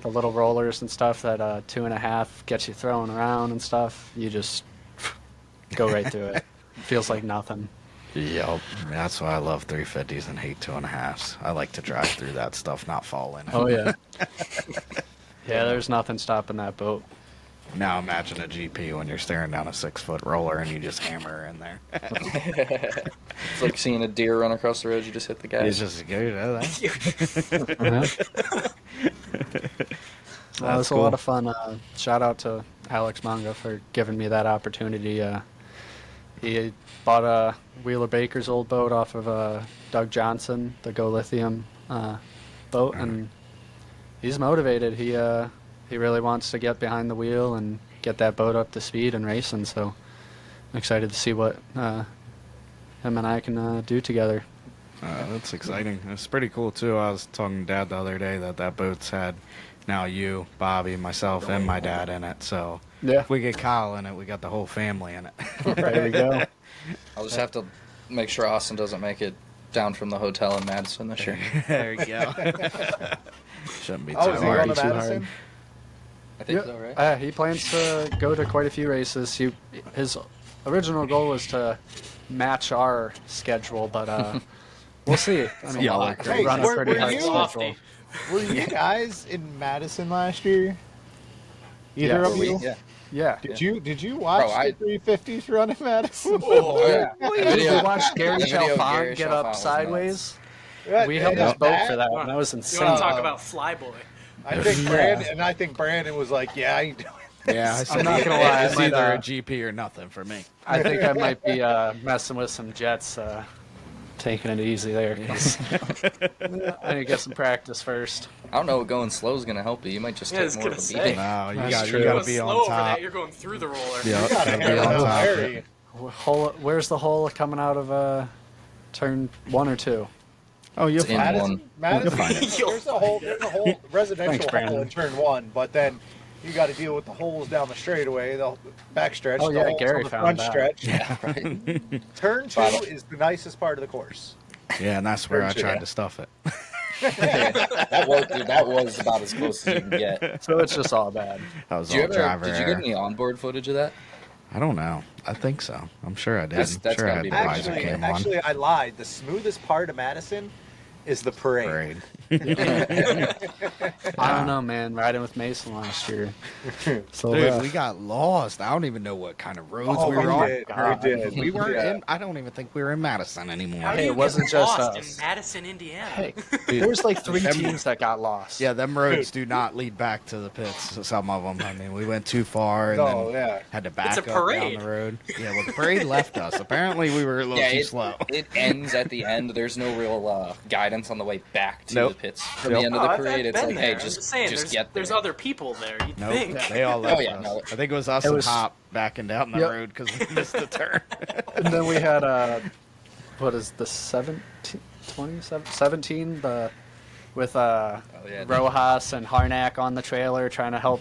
the little rollers and stuff that 2.5 gets you throwing around and stuff, you just go right through it. Feels like nothing. Yep. That's why I love 350s and hate 2.5s. I like to drive through that stuff, not fall in it. Oh yeah. Yeah, there's nothing stopping that boat. Now imagine a GP when you're staring down a 6-foot roller and you just hammer in there. It's like seeing a deer run across the road. You just hit the gas. It's just good. That was a lot of fun. Shout out to Alex Manga for giving me that opportunity. He bought Wheeler Baker's old boat off of Doug Johnson, the Go Lithium boat, and he's motivated. He really wants to get behind the wheel and get that boat up to speed and racing. So I'm excited to see what him and I can do together. That's exciting. It's pretty cool too. I was talking to Dad the other day that boat's had now you, Bobby, myself, and my dad in it. So Yeah. if we get Kyle in it, we got the whole family in it. There we go. I'll just have to make sure Austin doesn't make it down from the hotel in Madison this year. There you go. Shouldn't be too Oh, is he hard. going to Too hard. Madison? I think Yeah. so, right? He plans to go to quite a few races. His original goal was to match our schedule, but we'll see. I mean, Yeah, we hey, run a were pretty hard you- schedule. Were you guys in Madison last year? Either Yes. of you? Yeah. Yeah. Did you watch Bro, the 350s run in Madison? Oh, yeah. We watched Gary The video of Chalfant Gary get Chalfant up was sideways. Yeah, We held yeah, his boat for that one. That was You insane. want to talk about Flyboy? I think Brandon was like, "Yeah, I ain't doing it." Yeah, I I'm not gonna lie. It's either a GP or nothing for me. I think I might be messing with some jets, taking it easy there. 'Cause I need to get some practice first. I don't know what going slow is going to help you. You might just Yeah, I take was more gonna of a say. beating. No, you That's got true. you You're got to be slow on over top. that. You're going through the roller. Yeah, Gotta gotta be handle on that top. Larry. Where's the hole coming out of turn 1 or 2? Oh, you'll It's in find it. one. Madison, find there's a whole residential Thanks, hole Brandon. in turn 1, but then you got to deal with the holes down the straightaway, the backstretch, Oh, the yeah, holes Gary on the found front that. stretch. Yeah, right. Turn 2 is the nicest part of the course. Yeah, and that's where I Sure. tried to stuff it. That was about as close as you can get. So it's just all bad. That was Did you, all driver did you error. get any onboard footage of that? I don't know. I think so. I'm sure I did. That's sure I gotta had be the the visor Actually- cam on. Actually, I lied. The smoothest part of Madison is the parade. Parade. I don't know, man. Riding with Mason last year. So Dude, we got lost. I don't even know what kind of roads Oh, we were on. we did. We weren't Yeah. in. I don't even think we were in Madison anymore. How do Hey, you it wasn't get just lost us. in Madison, Indiana? Hey, Dude, there's like 3 them- teams that got lost. Yeah, them roads do not lead back to the pits. Some of them. I mean, we went too far and No, then yeah. had to back It's a up down parade. the road. Yeah, well, the parade left us. Apparently, we were a little too slow. It ends at the end. There's no real guidance on the way back to Nope. the pits from Nope. the end of Oh, the I've parade. It's been like, there. hey, I'm just saying, just there's, get there. there's other people there. You'd Nope, think. they all left yeah, us. no. I think it was us It and was- Hop backing down the Yep. road because we missed the turn. And then we had what is the 17 with yeah. Rojas and Harnack on the trailer trying to help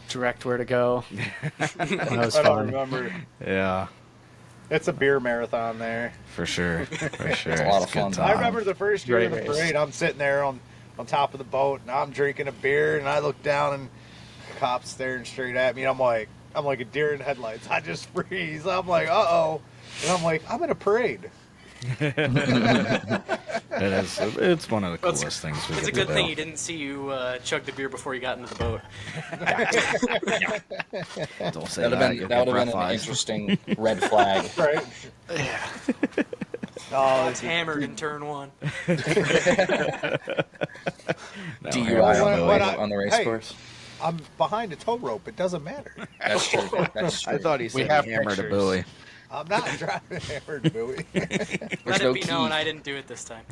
direct where to go. That was I don't fun. remember. Yeah, It's a beer marathon there. for sure. For sure. It's a lot of a good fun. time. I remember the first year of Great the race. parade. I'm sitting there on top of the boat, and I'm drinking a beer, and I look down, and the cop's staring straight at me. And I'm like a deer in headlights. I just freeze. I'm like, uh-oh. And I'm like, I'm in a parade. It is. It's one of the Well, coolest things we It's a get to good thing do. he didn't see you chug the beer before you got into the boat. Don't say That would that. have You'll been get an breathalyzed. interesting red flag. Right? Oh, it's hammered in turn 1. No, DUI on the race Hey. course. I'm behind a tow rope. It doesn't matter. That's true. That's true. I thought he said have he hammered a pictures. buoy. I'm not driving a hammered buoy. There's Let no it be key. known I didn't do it this time.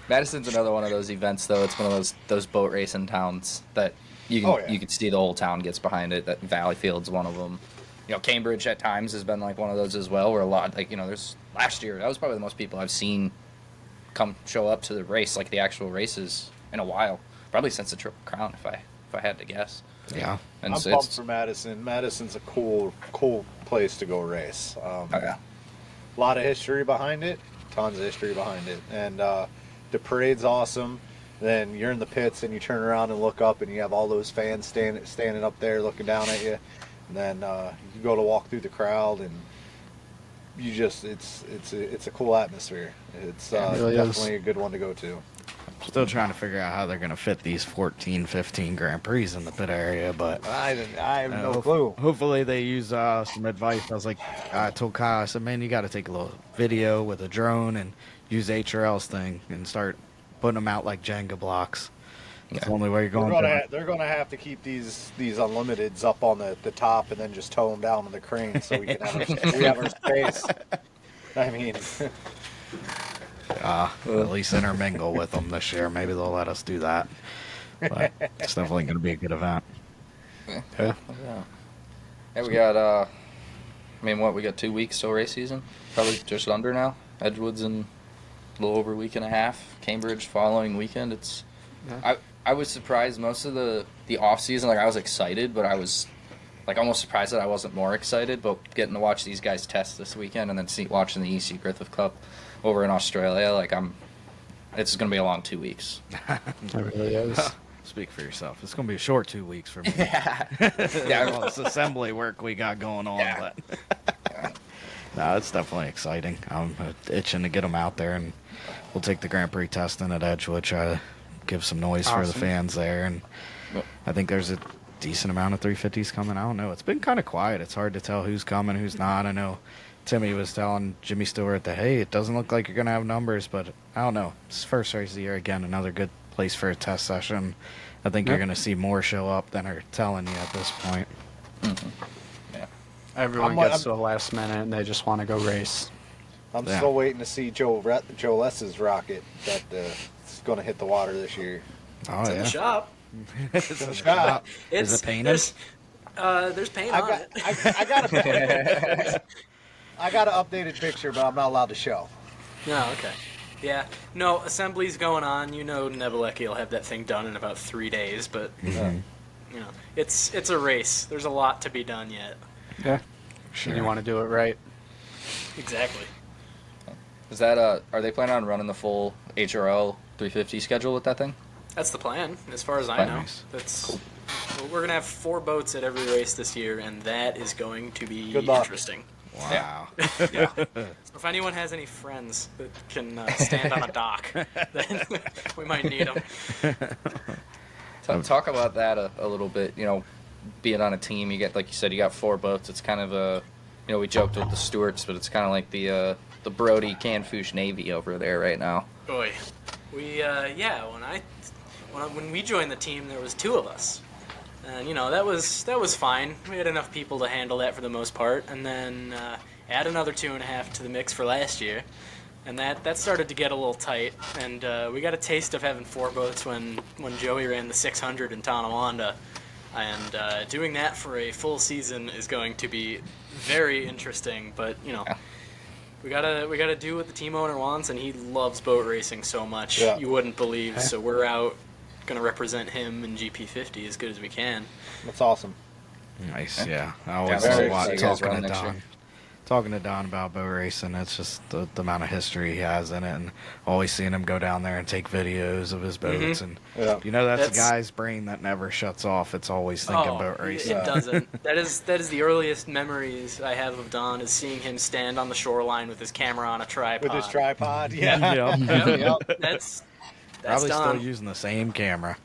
Madison's another one of those events, though. It's one of those boat racing towns that you can Oh, yeah. you can see the whole town gets behind it. That Valleyfield's one of them. You know, Cambridge at times has been like one of those as well, where a lot there's last year that was probably the most people I've seen come show up to the race, like the actual races in a while, probably since the Triple Crown, if I had to guess. Yeah. And I'm so pumped it's for Madison. Madison's a cool place to go race. oh, yeah. A lot of history behind it, tons of history behind it, and the parade's awesome. Then you're in the pits and you turn around and look up and you have all those fans standing up there looking down at you. And then you go to walk through the crowd and you just it's a cool atmosphere. It's really is. definitely a good one to go to. Still trying to figure out how they're going to fit these 14, 15 Grand Prix in the pit area, but I have no clue. Hopefully they use some advice. I told Kyle, I said, man, you got to take a little video with a drone and use HRL's thing and start putting them out like Jenga blocks. That's the only way you're going. They're going to have to keep these unlimiteds up on the top and then just tow them down on the crane so we can have our space. I mean, at least intermingle with them this year. Maybe they'll let us do that. But it's definitely going to be a good event. Yeah, we got, we got 2 weeks till race season? Probably just under now. Edgewood's in a little over a week and a half. Cambridge following weekend. I was surprised most of the off season. Like, I was excited, but I was like almost surprised that I wasn't more excited. But getting to watch these guys test this weekend and then watching the EC Griffith Cup over in Australia, like it's going to be a long 2 weeks. It really is. Speak for yourself. It's going to be a short 2 weeks for me. Yeah. Well, it's assembly work we got going on. Yeah. But no, it's definitely exciting. I'm itching to get them out there, and we'll take the Grand Prix testing at Edgewood, try to give some noise for the fans there. And I think there's a decent amount of 350s coming. I don't know. It's been kind of quiet. It's hard to tell who's coming, who's not. I know Timmy was telling Jimmy Stewart that, hey, it doesn't look like you're going to have numbers, but I don't know. It's first race of the year. Again, another good place for a test session. I think you're going to see more show up than are telling you at this point. Mm-hmm. Yeah. Everyone gets to the last minute and they just want to go race. I'm still waiting to see Joe Less's rocket that is going to hit the water this year. Oh, It's in the shop. It's in the shop. Is it painted? There's paint on it. I got an updated picture, but I'm not allowed to show. No, okay. Yeah. No, assembly's going on. You know Nebelecki will have that thing done in about 3 days, but it's a race. There's a lot to be done yet. Yeah. Sure. And you want to do it right. Exactly. Is that are they planning on running the full HRL 350 schedule with that thing? That's the plan, as far as I know. Nice. That's we're gonna have 4 boats at every race this year, and that is going to be Good luck. interesting. Wow. Yeah. So if anyone has any friends that can stand on a dock, then we might need them. Talk about that a little bit. You know, being on a team, you get, like you said, you got 4 boats. It's kind of a, we joked with the Stewarts, but it's kind of like the Brody Kanfoush Navy over there right now. Boy, we when we joined the team, there was 2 of us. And that was fine. We had enough people to handle that for the most part, and then add another 2.5 to the mix for last year, and that started to get a little tight. And we got a taste of having 4 boats when Joey ran the 600 in Tonawanda, and doing that for a full season is going to be very interesting. But we gotta do what the team owner wants, and he loves boat racing so much you wouldn't believe. So we're out. Going to represent him in GP50 as good as we can. That's awesome. Nice, yeah. I always very love excited talking to next Don. year. Talking to Don about boat racing, it's just the amount of history he has in it, and always seeing him go down there and take videos of his boats. And that's a guy's brain that never shuts off. It's always thinking boat racing. It doesn't. That is the earliest memories I have of Don, is seeing him stand on the shoreline with his camera on a tripod. With his tripod, yeah. Yep. That's Probably Don. still using the same camera.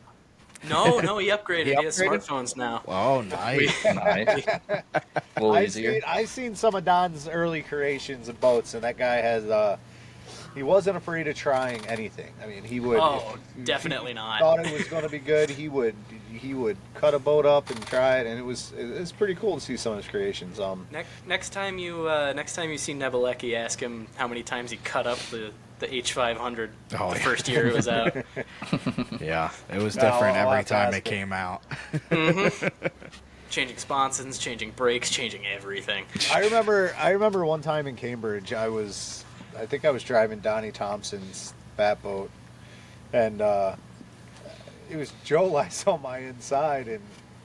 No, he upgraded. He has smartphones now. Oh, nice. Nice. A little easier. I've seen some of Don's early creations of boats, and that guy has. He wasn't afraid of trying anything. I mean, he would. Oh, definitely not. Thought it was going to be good. He would cut a boat up and try it, and it's pretty cool to see some of his creations. Next time you see Nebelecki, ask him how many times he cut up the H500 the first year it was out. Yeah, it was different every time it came out. Changing sponsons, changing brakes, changing everything. I remember one time in Cambridge, I think I was driving Donnie Thompson's fat boat, and it was Joe Less on my inside, and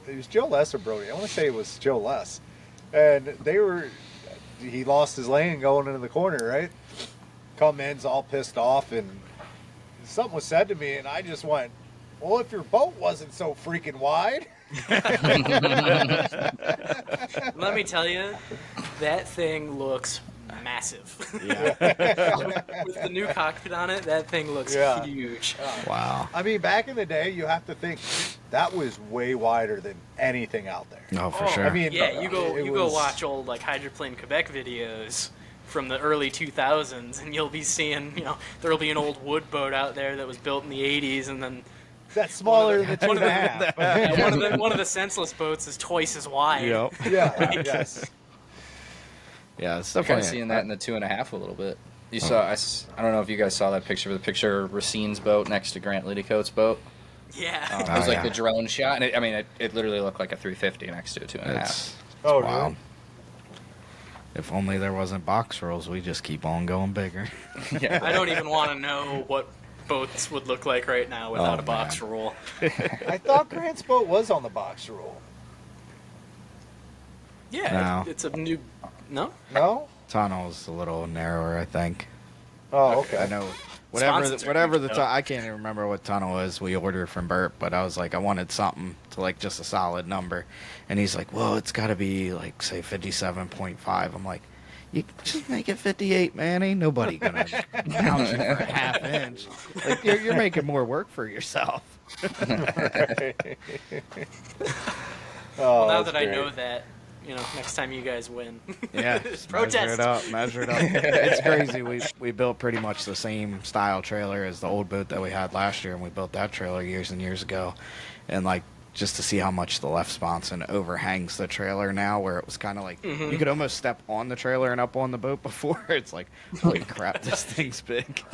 it was Joe Less or Brody. I want to say it was Joe Less, and he lost his lane going into the corner, right? Come in's all pissed off, and something was said to me, and I just went, well, if your boat wasn't so freaking wide. Let me tell you, that thing looks massive. Yeah. With the new cockpit on it, that thing looks huge. Wow. I mean, back in the day, you have to think that was way wider than anything out there. No, for sure. I mean, Yeah, you go was- watch old like Hydroplane Quebec videos from the early 2000s, and you'll be seeing, there'll be an old wood boat out there that was built in the 80s, and then That's smaller than 2.5. one of the senseless boats is twice as wide. Yep. Yeah, yes. Yeah, it's I'm kind definitely of seeing that in the 2.5 a little bit. You saw, I don't know if you guys saw that picture, the picture of Racine's boat next to Grant Liddycoat's boat. Yeah. It was like yeah. the drone shot, and it literally looked like a 350 next to a 2.5. It's Oh, wild. really? If only there wasn't box rolls, we just keep on going bigger. Yeah. I don't even want to know what boats would look like right now without Oh, a box man. roll. I thought Grant's boat was on the box rule. Yeah, No. it's a new. No? No? Tunnel's a little narrower, I think. Oh, okay. I know. Whatever Sponsons are whatever huge, the though. I can't even remember what tunnel is we ordered from Burt, but I was like, I wanted something to like just a solid number, and he's like, well, it's got to be like say 57.5. I'm like, you just make it 58, man. Ain't nobody gonna count you for a half inch. Like you're making more work for yourself. Oh, Well, now that's that I great. know that, next time you guys win. Yeah, just Protest. measure it up. It's crazy. We built pretty much the same style trailer as the old boat that we had last year, and we built that trailer years and years ago. And like just to see how much the left sponson overhangs the trailer now, where it was kind of like you could almost step on the trailer and up on the boat before. It's like, holy crap, this thing's big.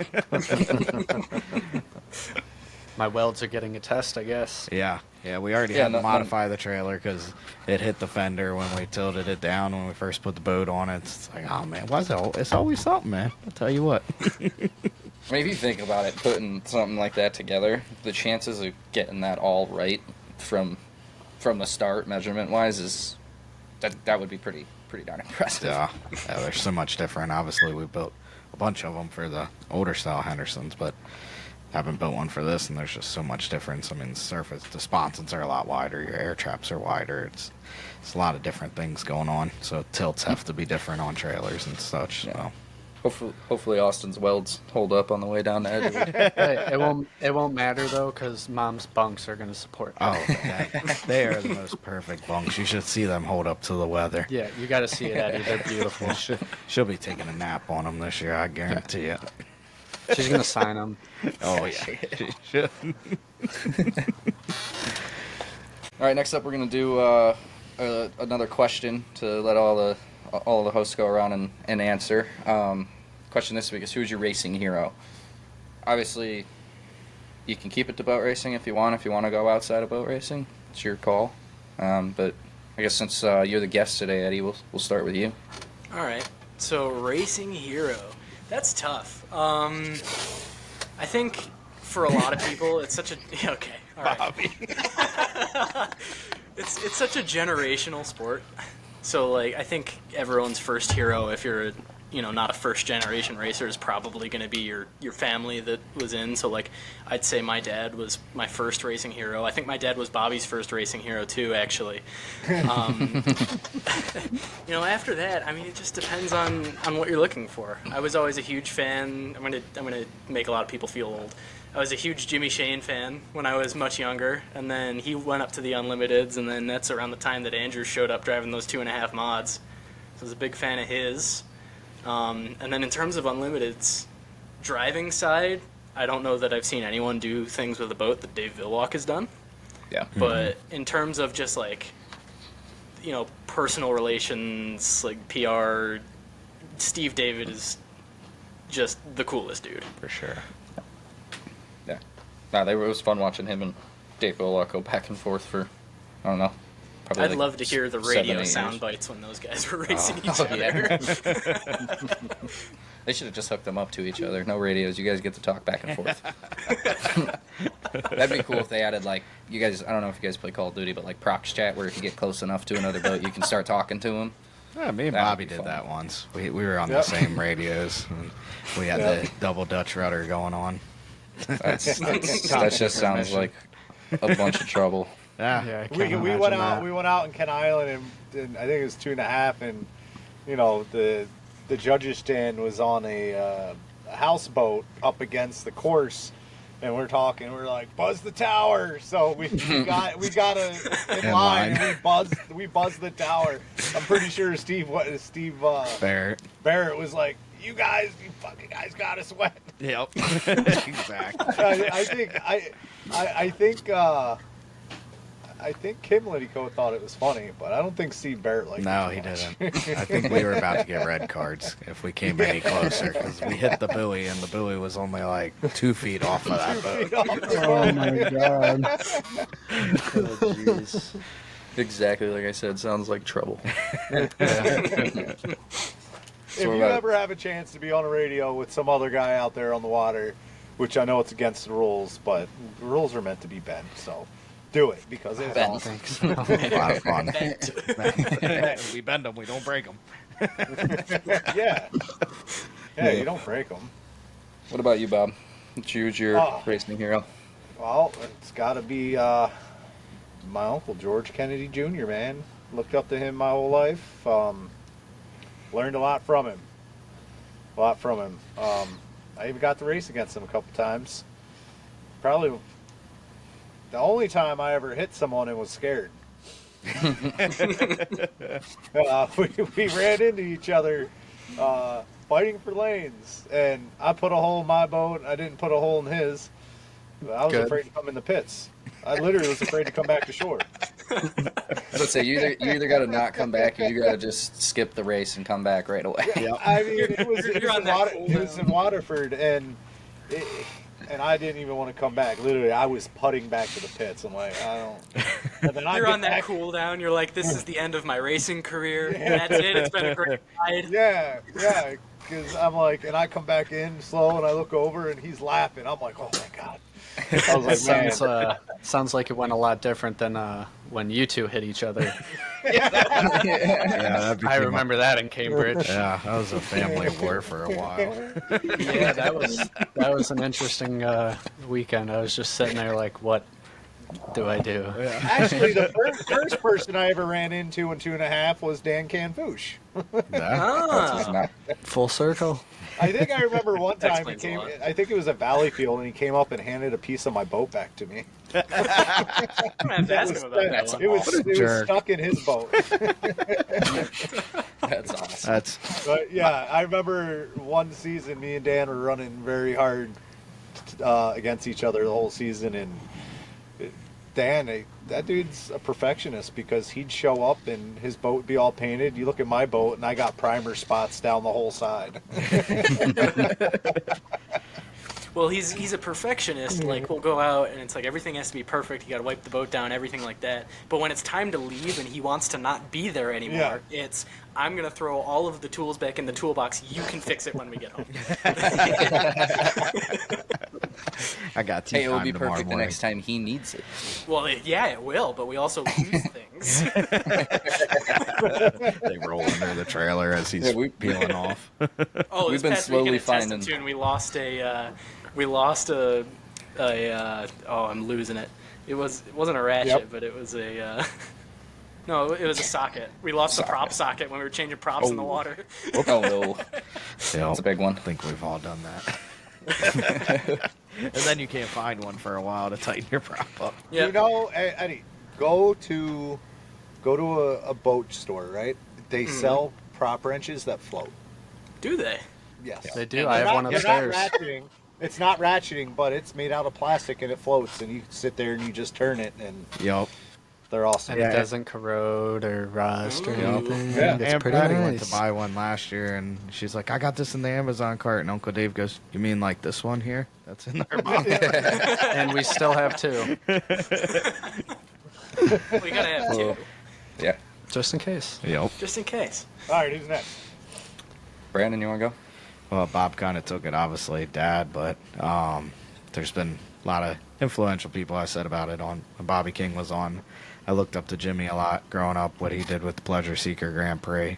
My welds are getting a test, I guess. Yeah, we already Yeah, had to no- modify the trailer because it hit the fender when we tilted it down when we first put the boat on it. It's like, oh man, it's always something, man. I'll tell you what. I mean, if you think about it, putting something like that together, the chances of getting that all right from the start, measurement-wise, is that would be pretty darn impressive. Yeah, there's so much different. Obviously, we built a bunch of them for the older style Hendersons, but haven't built one for this, and there's just so much difference. I mean, the sponsons are a lot wider, your air traps are wider. It's a lot of different things going on. So tilts have to be different on trailers and such. Yeah. So. Hopefully Austin's welds hold up on the way down to Edgewood. Hey, it won't matter though, because Mom's bunks are gonna support. Oh, they are the most perfect bunks. You should see them hold up to the weather. Yeah, you got to see it, Eddie. They're beautiful. She'll be taking a nap on them this year, I guarantee it. She's gonna sign them. Oh yeah, she should. All right, next up we're gonna do another question to let all the hosts go around and answer. Question this week is, who's your racing hero? Obviously, you can keep it to boat racing if you want. If you want to go outside of boat racing, it's your call. But I guess since you're the guest today, Eddie, we'll start with you. All right. So, racing hero. That's tough. I think for a lot of people, it's such a okay. All right. Bobby. It's such a generational sport. So like I think everyone's first hero, if you're not a first generation racer, is probably going to be your family that was in. So like I'd say my dad was my first racing hero. I think my dad was Bobby's first racing hero too, actually. After that, I mean, it just depends on what you're looking for. I was always a huge fan. I'm gonna make a lot of people feel old. I was a huge Jimmy Shane fan when I was much younger, and then he went up to the Unlimiteds, and then that's around the time that Andrew showed up driving those 2.5 mods. So I was a big fan of his. And then in terms of Unlimiteds, driving side, I don't know that I've seen anyone do things with a boat that Dave Villwalk has done. Yeah. But in terms of just like, personal relations, like PR, Steve David is just the coolest dude. For sure. Yeah. It was fun watching him and Dave Villwalk go back and forth for, I don't know. Probably I'd like love to hear the 7, radio 8 sound years. bites when those guys were racing each Oh, other. yeah. They should have just hooked them up to each other. No radios. You guys get to talk back and forth. That'd be cool if they added, like, you guys, I don't know if you guys play Call of Duty, but like Prox Chat, where if you get close enough to another boat, you can start talking to them. Yeah, me and That would Bobby be did fun. that once. We were on the Yep. same radios. And we had the double Dutch rudder going on. That just sounds like a bunch of trouble. Yeah. Yeah, I We, can't we imagine went out. that. We went out in Ken Island, and I think it was 2.5, and the the judges' stand was on a houseboat up against the course, and we're talking. We're like, buzz the tower. So we got in line. And we buzzed the tower. I'm pretty sure Steve Barrett was like, you fucking guys got us wet. Yep. Exactly. I think Kim Liddyco thought it was funny, but I don't think Steve Barrett liked it. No, he didn't. I think we were about to get red cards if we came any closer, because we hit the buoy, and the buoy was only like 2 feet off of that boat. Oh my god. Oh, jeez. Exactly like I said, sounds like trouble. If you ever have a chance to be on a radio with some other guy out there on the water, which I know it's against the rules, but the rules are meant to be bent, so do it, because it's awesome. A lot of fun. We bend them, we don't break them. Yeah, you don't break them. What about you, Bob? Who's your racing hero? Well, it's got to be my uncle, George Kennedy Jr., man. Looked up to him my whole life. Learned a lot from him. I even got to race against him a couple times. Probably the only time I ever hit someone and was scared. We ran into each other fighting for lanes, and I put a hole in my boat, and I didn't put a hole in his. I was afraid to come in the pits. I literally was afraid to come back to shore. Let's say you either got to not come back, or you got to just skip the race and come back right away. Yeah, I mean, it was in Waterford, and I didn't even want to come back. Literally, I was putting back to the pits. I'm like, I don't. And then You're on that cool down. You're like, this is the end of my racing career. That's it. It's been a great ride. Yeah. Because I'm like, and I come back in slow, and I look over, and he's laughing. I'm like, oh my god. I was like, Sounds like it went a lot different than when you two hit each other. I remember that in Cambridge. Yeah, that was a family war for a while. Yeah, that was an interesting weekend. I was just sitting there like, what do I do? Yeah. Actually, the first person I ever ran into in 2.5 was Dan Kanfoush. Full circle. I think I remember one time Explains a lot. I think it was a Valleyfield, and he came up and handed a piece of my boat back to me. It was stuck in his boat. That's awesome. But yeah, I remember one season me and Dan were running very hard against each other the whole season, and Dan, that dude's a perfectionist, because he'd show up and his boat would be all painted. You look at my boat, and I got primer spots down the whole side. Well, he's a perfectionist. Like, we'll go out, and it's like everything has to be perfect. You got to wipe the boat down, everything like that. But when it's time to leave and he wants to not be there anymore, it's, I'm going to throw all of the tools back in the toolbox. You can fix it when we get home. I got Hey, it will be perfect the next time he needs it. Well, it will, but we also lose things. They roll under the trailer as he's peeling off. Oh, We've been slowly finding. And we lost I'm losing it. It wasn't a ratchet, but it was a. No, it was a socket. We lost the prop socket when we were changing props in the water. Oh no, that's a big one. I think we've all done that. And then you can't find one for a while to tighten your prop up. Yep. You know, Eddie, go to a boat store, right? They sell prop wrenches that float. Do they? Yes. They do. I have one upstairs. It's not ratcheting, but it's made out of plastic and it floats, and you sit there and you just turn it, and they're awesome. And it doesn't corrode or rust or anything. Yeah. It's Aunt pretty Patty nice. went to buy one last year, and she's like, I got this in the Amazon cart. And Uncle Dave goes, you mean like this one here? That's in there, Mom. And we still have two, We gotta have two, Yeah. just in case. Yep. just in case. All right, who's next? Brandon, you want to go? Well, Bob kind of took it, obviously, Dad, but there's been a lot of influential people I said about it on when Bobby King was on. I looked up to Jimmy a lot growing up, what he did with the Pleasure Seeker Grand Prix.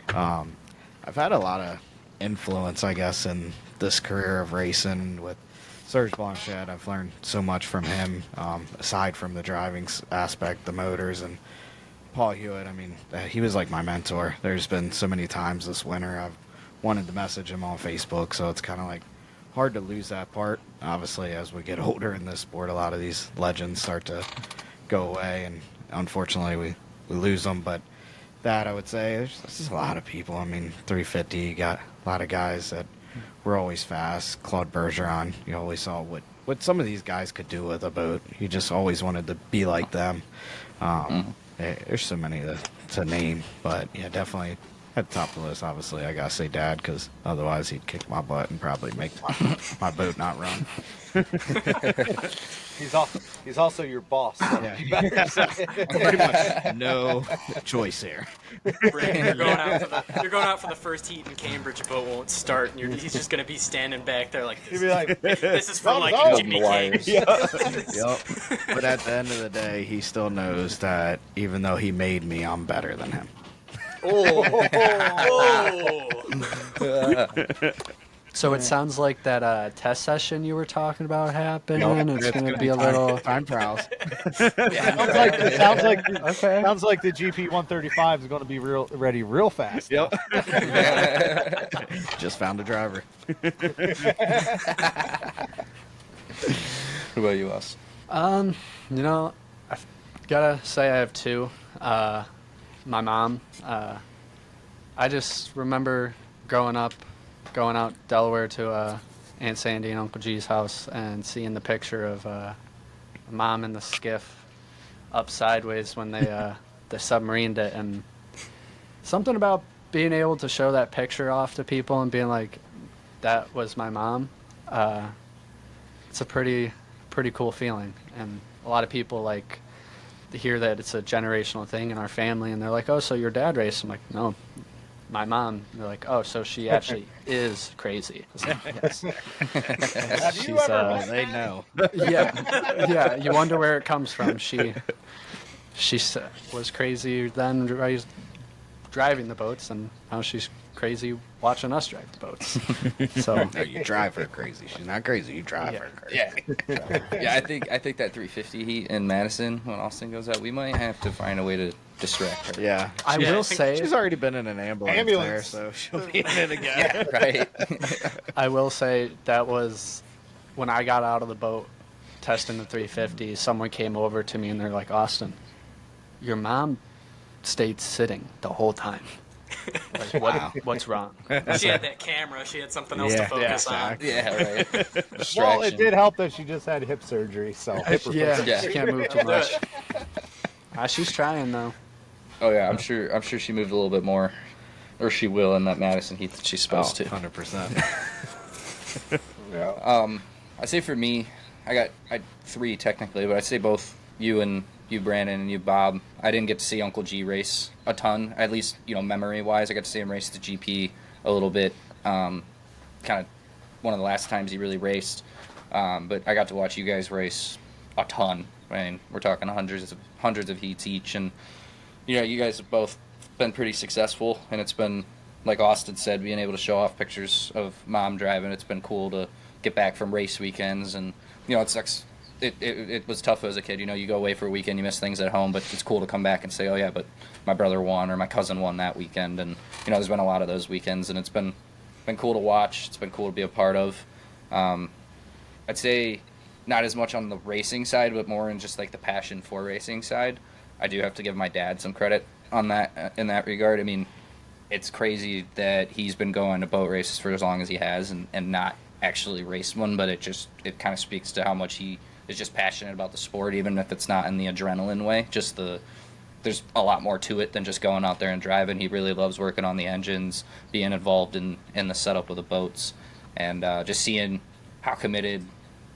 I've had a lot of influence, I guess, in this career of racing with Serge Blanchette. I've learned so much from him, aside from the driving aspect, the motors, and Paul Hewitt. I mean, he was like my mentor. There's been so many times this winter I've wanted to message him on Facebook, so it's kind of like hard to lose that part. Obviously, as we get older in this sport, a lot of these legends start to go away, and unfortunately we lose them. But that, I would say, there's just a lot of people. I mean, 350, you got a lot of guys that were always fast. Claude Bergeron, you always saw what some of these guys could do with a boat. You just always wanted to be like them. There's so many to name, but yeah, definitely at the top of the list, obviously, I gotta say Dad, because otherwise he'd kick my butt and probably make my boat not run. He's also your boss. So Yeah. you better say it. Pretty much no choice here. Brandon, you're going out for the first heat in Cambridge. Your boat won't start, and he's just gonna be standing back there like this. He'd be like, This is from like Thumbs up. Jimmy Wires. King. Yep. But at the end of the day, he still knows that even though he made me, I'm better than him. So it sounds like that test session you were talking about happened. It's going to be a little time trials. Sounds like okay. sounds like the GP 135 is going to be ready real fast. Yep. Just found a driver. What about you, Us? You know, I gotta say I have two. My mom. I just remember growing up, going out Delaware to Aunt Sandy and Uncle G's house and seeing the picture of Mom in the skiff up sideways when they submarined it, and something about being able to show that picture off to people and being like, that was my mom. It's a pretty cool feeling, and a lot of people like to hear that it's a generational thing in our family, and they're like, oh, so your dad raced? I'm like, no, my mom. And they're like, oh, so she actually is crazy. I was like, yes. Have you ever They know. yeah, you wonder where it comes from. She was crazy then driving the boats, and now she's crazy watching us drive the boats. So No, you drive her crazy. She's not crazy. You drive her crazy. Yeah, I think that 350 heat in Madison when Austin goes out, we might have to find a way to distract her. Yeah. I will say, She's already been in an ambulance there, so she'll be in it again. Right. I will say that was when I got out of the boat testing the 350. Someone came over to me and they're like, Austin, your mom stayed sitting the whole time. Like, what's wrong? She had that camera. She had something else to focus on. Yeah, right. Well, Distraction. it did help that she just had hip surgery, so hip Yeah, Yeah. she can't move too much. She's trying though. Oh yeah, I'm sure she moved a little bit more, or she will in that Madison heat that she's supposed to. 100%. I'd say for me, I three technically, but I'd say both you, Brandon, and you, Bob. I didn't get to see Uncle G race a ton, at least memory-wise. I got to see him race the GP a little bit. Kind of one of the last times he really raced. But I got to watch you guys race a ton. I mean, we're talking hundreds of heats each, and you guys have both been pretty successful, and it's been, like Austin said, being able to show off pictures of Mom driving. It's been cool to get back from race weekends, and it sucks. It was tough as a kid. You go away for a weekend, you miss things at home, but it's cool to come back and say, oh yeah, but my brother won or my cousin won that weekend, and there's been a lot of those weekends, and it's been cool to watch. It's been cool to be a part of. I'd say not as much on the racing side, but more in just like the passion for racing side. I do have to give my dad some credit on that in that regard. I mean, it's crazy that he's been going to boat races for as long as he has and not actually raced one, but it kind of speaks to how much he is just passionate about the sport, even if it's not in the adrenaline way. There's a lot more to it than just going out there and driving. He really loves working on the engines, being involved in the setup of the boats, and just seeing how committed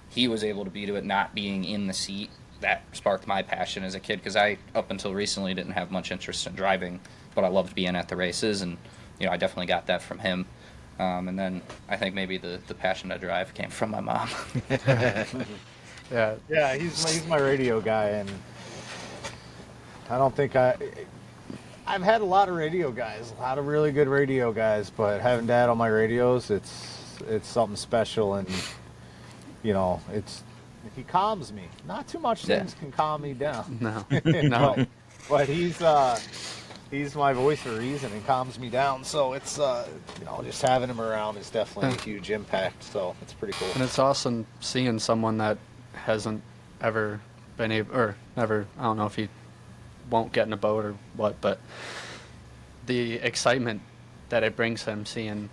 he was able to be to it, not being in the seat. That sparked my passion as a kid, because I, up until recently, didn't have much interest in driving, but I loved being at the races, and I definitely got that from him. And then I think maybe the passion to drive came from my mom. Yeah, he's my radio guy, and I don't think I've had a lot of radio guys, a lot of really good radio guys, but having Dad on my radios, it's something special, and he calms me. Not too much things can calm me down. No. but he's he's my voice of reason and calms me down. So it's just having him around is definitely a huge impact. So it's pretty cool. And it's awesome seeing someone that hasn't ever been able, or never, I don't know if he won't get in a boat or what, but the excitement that it brings him seeing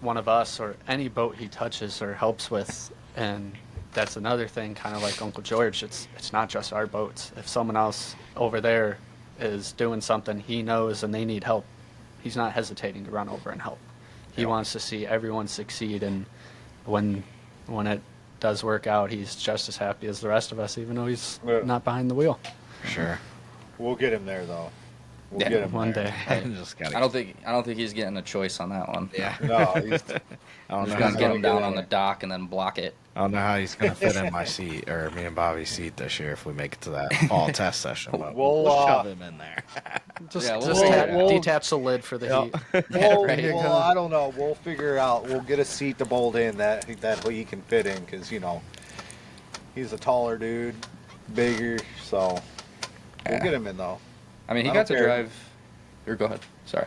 one of us or any boat he touches or helps with. And that's another thing, kind of like Uncle George, it's not just our boats. If someone else over there is doing something he knows and they need help, he's not hesitating to run over and help. He wants to see everyone succeed, and when it does work out, he's just as happy as the rest of us, even though he's not behind the wheel. Sure. We'll get him there though. We'll Yeah. get him One there. day. Just gotta, I don't think he's getting a choice on that one. yeah. No, he's, I don't He's know. gonna How, get him down on there. the dock and then block it. I don't know how he's gonna fit in my seat or me and Bobby's seat this year if we make it to that fall test session. But We'll, shove him in there. Just, Yeah, just we'll- detach the lid for the heat. Well, I don't know. We'll figure out. We'll get a seat to bolt in that he can fit in, because he's a taller dude, bigger. So we'll get him in though. I mean, he I got to don't care. drive. Or go ahead. Sorry.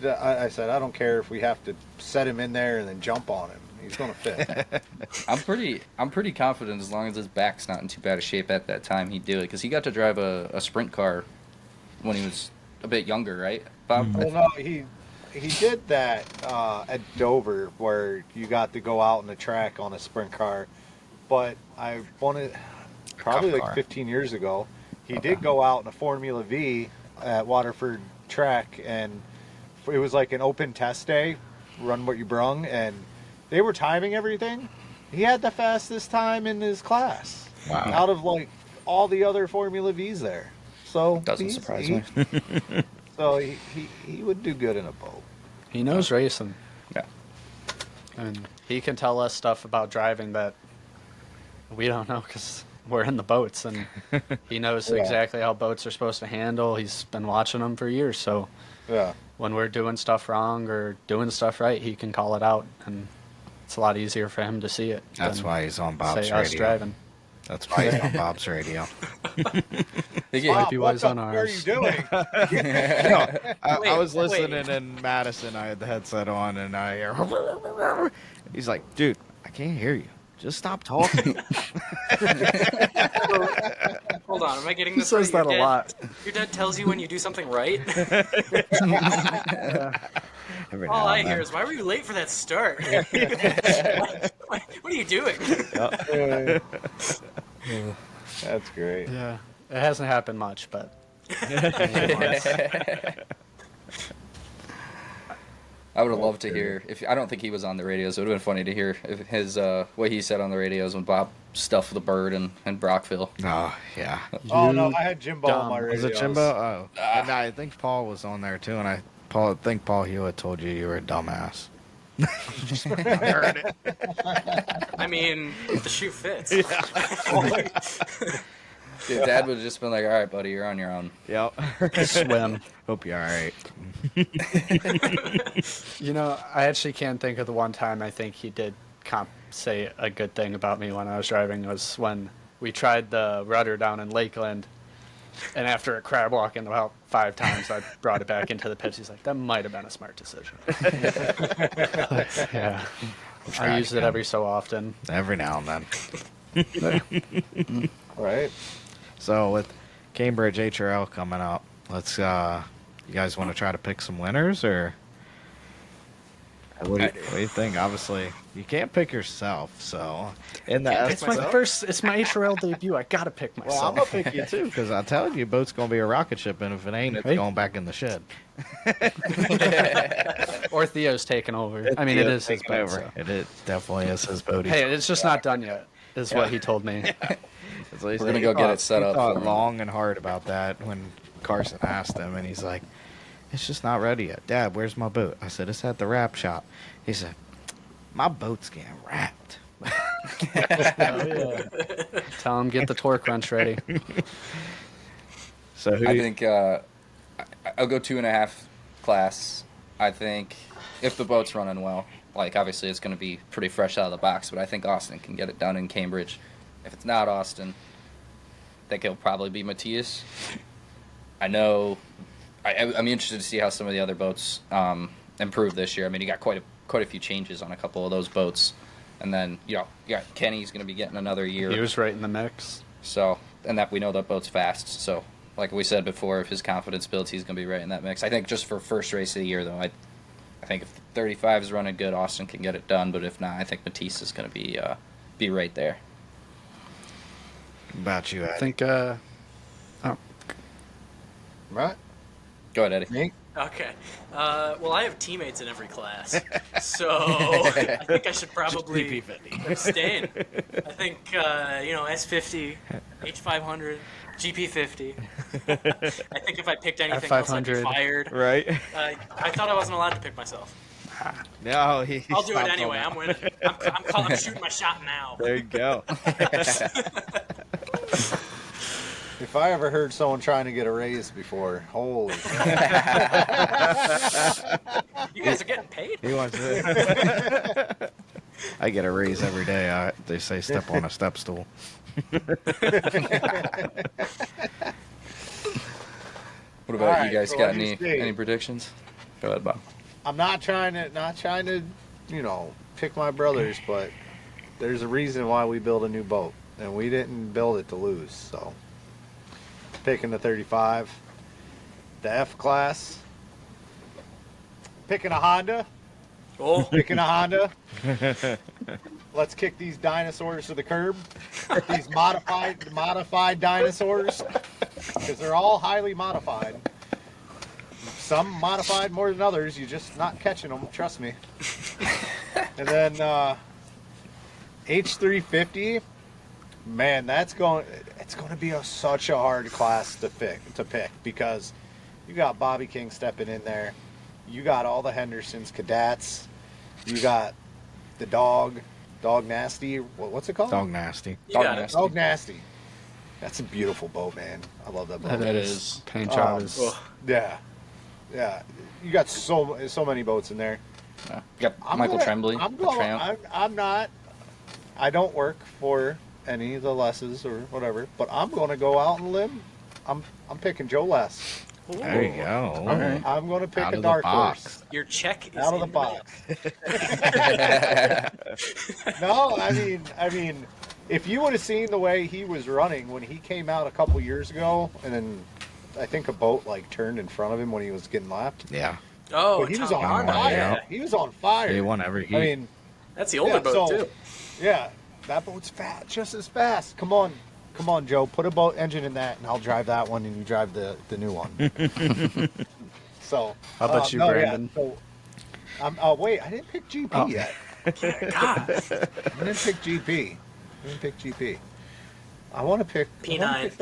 I said I don't care if we have to set him in there and then jump on him. He's gonna fit. I'm pretty confident as long as his back's not in too bad a shape at that time, he'd do it, because he got to drive a sprint car when he was a bit younger, right, Bob? Well, no, he did that at Dover, where you got to go out on the track on a sprint car. But I wanted probably cup like car. 15 years ago. He did go out in a Formula V at Waterford track, and it was like an open test day, run what you brung, and they were timing everything. He had the fastest time in his class out of like all the other Formula Vs there. So Doesn't surprise me. So he would do good in a boat. He knows racing. Yeah. And he can tell us stuff about driving that we don't know because we're in the boats, and he knows Yeah. exactly how boats are supposed to handle. He's been watching them for years, so Yeah. when we're doing stuff wrong or doing stuff right, he can call it out, and it's a lot easier for him to see it. That's than why he's on Bob's say us radio. driving. That's why he's on Bob's radio. They get- Might be what wise the on fuck are you ours. doing? I was wait. listening in Madison. I had the headset on, and I hear. He's like, "Dude, I can't hear you. Just stop talking." Hold on, am I getting He this says right? that a lot. Your dad tells you when you do something right? Every All now I and hear then. is, why were you late for that start? What are you doing? That's great. Yeah, it hasn't happened much, but I would have loved to hear. I don't think he was on the radios. It would have been funny to hear if his what he said on the radios when Bob stuffed the bird in Brockville. Oh yeah. Oh no, You I had Jimbo on my dumb. radio. Was it Jimbo? Oh, and I think Paul was on there too, and I think Paul Hewitt told you were a dumbass. I heard it. I mean, the shoe fits. Dude, Dad would have just been like, "All right, buddy, you're on your own." Yep. swim. Hope you're all right. You know, I actually can't think of the one time I think he did say a good thing about me when I was driving was when we tried the rudder down in Lakeland, and after a crab walking about 5 times, I brought it back into the pits. He's like, that might have been a smart decision. Yeah. I use it every so often. Every now and then. Right. So with Cambridge HRL coming up, let's you guys want to try to pick some winners, or what do you think? Obviously, you can't pick yourself, so in the It's my HRL debut. I gotta pick well, myself. I'm gonna pick you too, because I'm telling you, boat's gonna be a rocket ship, and if it ain't, it's Right. going back in the shed. Or Theo's taking over. I mean, it is his Taking boat. So. It definitely is his boat. Hey, it's just not done yet, is what he told me. We're gonna go get it set up He thought for him. long and hard about that when Carson asked him, and he's like, "It's just not ready yet, Dad. Where's my boat?" I said, "It's at the wrap shop." He said, "My boat's getting wrapped." Tell him get the torque wrench ready. So who? I think I'll go 2.5 class. I think if the boat's running well, like obviously it's going to be pretty fresh out of the box, but I think Austin can get it done in Cambridge. If it's not Austin, I think it'll probably be Matthias. I know I'm interested to see how some of the other boats improve this year. I mean, you got quite a few changes on a couple of those boats, and then Kenny's going to be getting another year. He was right in the mix. So, and that we know that boat's fast. So, like we said before, if his confidence builds, he's going to be right in that mix. I think just for first race of the year, though, I think if 35 is running good, Austin can get it done. But if not, I think Matisse is going to be right there. About you, Eddie. I think. Right? Go ahead, Eddie. Me? Okay. Well, I have teammates in every class, so I think I should probably abstain. I think S50, H500, GP50. I think if I picked anything else, I'd be fired. Right? I thought I wasn't allowed to pick myself. No, I'll do it anyway. I'm winning. I'm shooting my shot now. There you go. If I ever heard someone trying to get a raise before, holy. You guys are getting paid? He wants it. I get a raise every day. They say step on a step stool. What about All right, you guys? so Got let me see. any predictions? Go ahead, Bob. I'm not trying to, pick my brothers, but there's a reason why we build a new boat, and we didn't build it to lose. So, picking the 35, the F class, picking a Honda. Oh, Picking a Honda. Let's kick these dinosaurs to the curb. These modified dinosaurs, because they're all highly modified. Some modified more than others. You're just not catching them. Trust me. And then H350. Man, it's going to be such a hard class to pick because you got Bobby King stepping in there. You got all the Hendersons, cadets. You got the Dog Nasty. What's it called? Dog Nasty. Dog Nasty. That's a beautiful boat, man. I love that boat. That is. Paint job is. Yeah. You got so many boats in there. You got Michael Tremblay. I don't work for any of the Lesses or whatever, but I'm going to go out and limb. I'm picking Joe Less. There you go. All right. I'm going to pick Out a of the dark box. horse. your check is Out of the in box. No, I mean, if you would have seen the way he was running when he came out a couple years ago, and then I think a boat turned in front of him when he was getting lapped. Yeah. Oh, But he was Tom on Hardy. fire. yeah. He was on fire. He won every heat. I mean, That's the older boat too. Yeah, that boat's fast, just as fast. Come on, Joe. Put a boat engine in that, and I'll drive that one, and you drive the new one. So, How about you, no, Brandon? Yeah, so, wait, I didn't pick GP yet. I didn't pick GP. I want to pick P9.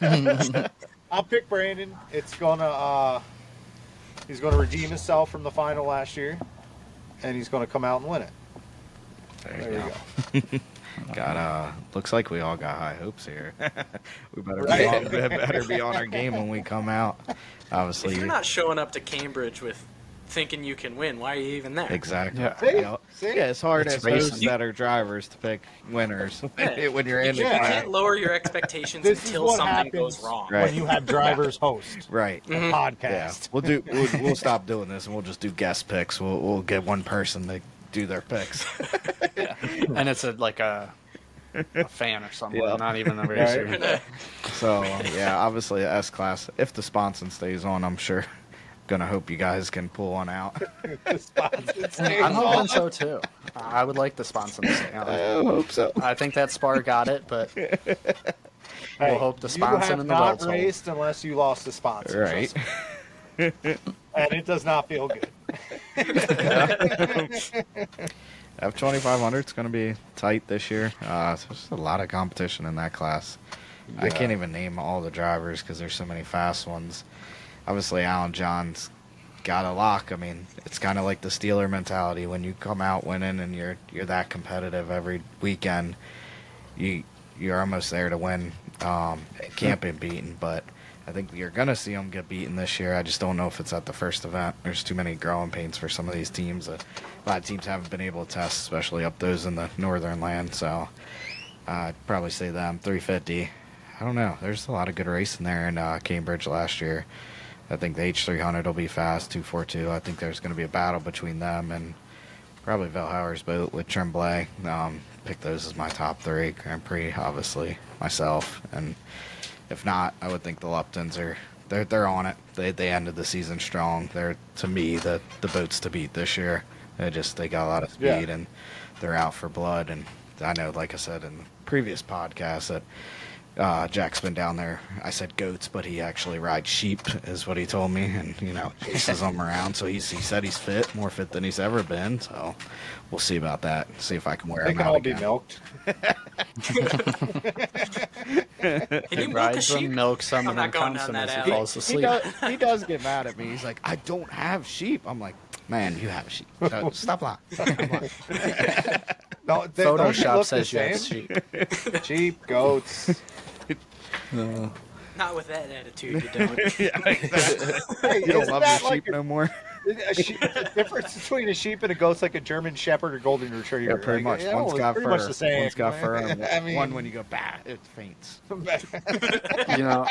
Brandon. I'll pick Brandon. It's gonna he's gonna redeem himself from the final last year, and he's gonna come out and win it. There you go. Looks like we all got high hopes here. We better be on our game when we come out. Obviously, If you're not showing up to Cambridge with thinking you can win, why are you even there? exactly. Yeah. See? You know, See? yeah, it's hard It's as hosts racing. that are drivers to pick winners Yeah. when you're in the You Yeah. class. can't lower your expectations This is until what something happens goes wrong. Right. when you have drivers host Right. a Yeah. podcast. We'll stop doing this and we'll just do guest picks. We'll get one person to do their picks. And it's a fan or something, Yeah. not even a racer. So yeah, obviously the S class. If the sponson stays on, I'm sure. Gonna hope you guys can pull one out. The spots it stays I'm on. hoping so too. I would like the sponsor to stay on. I hope so. I think that Spar got it, but Hey, we'll hope the you sponsor have and the not belts hold. raced unless you lost the sponsor. Right. And it does not feel good. F2500 is going to be tight this year. There's a lot of competition in that class. I can't even name all the drivers because there's so many fast ones. Obviously, Alan John's got a lock. I mean, it's kind of like the Steeler mentality. When you come out winning and you're that competitive every weekend, you're almost there to win. It can't be beaten, but I think you're going to see them get beaten this year. I just don't know if it's at the first event. There's too many growing pains for some of these teams. A lot of teams haven't been able to test, especially up those in the northern land. So I'd probably say them. 350. I don't know. There's a lot of good racing there in Cambridge last year. I think the H300 will be fast, 242. I think there's going to be a battle between them and probably Valhauer's boat with Tremblay. Pick those as my top 3. Grand Prix, obviously, myself. And if not, I would think the Luptons they're on it. They ended the season strong. They're, to me, the boats to beat this year. They got a lot of speed, and they're out for blood. And I know, like I said in the previous podcast, that Jack's been down there. I said goats, but he actually rides sheep, is what he told me, and chases them around. So he said he's fit, more fit than he's ever been. So we'll see about that. See if I can wear him out all again. be milked. Can you milk a Rides them, sheep? milk some, I'm and then not going counts down them that as he alley. falls asleep. He does get mad at me. He's like, I don't have sheep. I'm like, man, you have sheep. Stop lying. No, don't Photoshop look says the you have same. sheep. Sheep, goats. Not with that attitude, you don't. Hey, You don't isn't love that your like sheep no more? the difference between a sheep and a goat's like a German Shepherd or Golden Retriever. Yeah, pretty much. Like, One's got pretty fur. much the same. One's got fur. And I mean, one, when you go, bah, it faints. You know,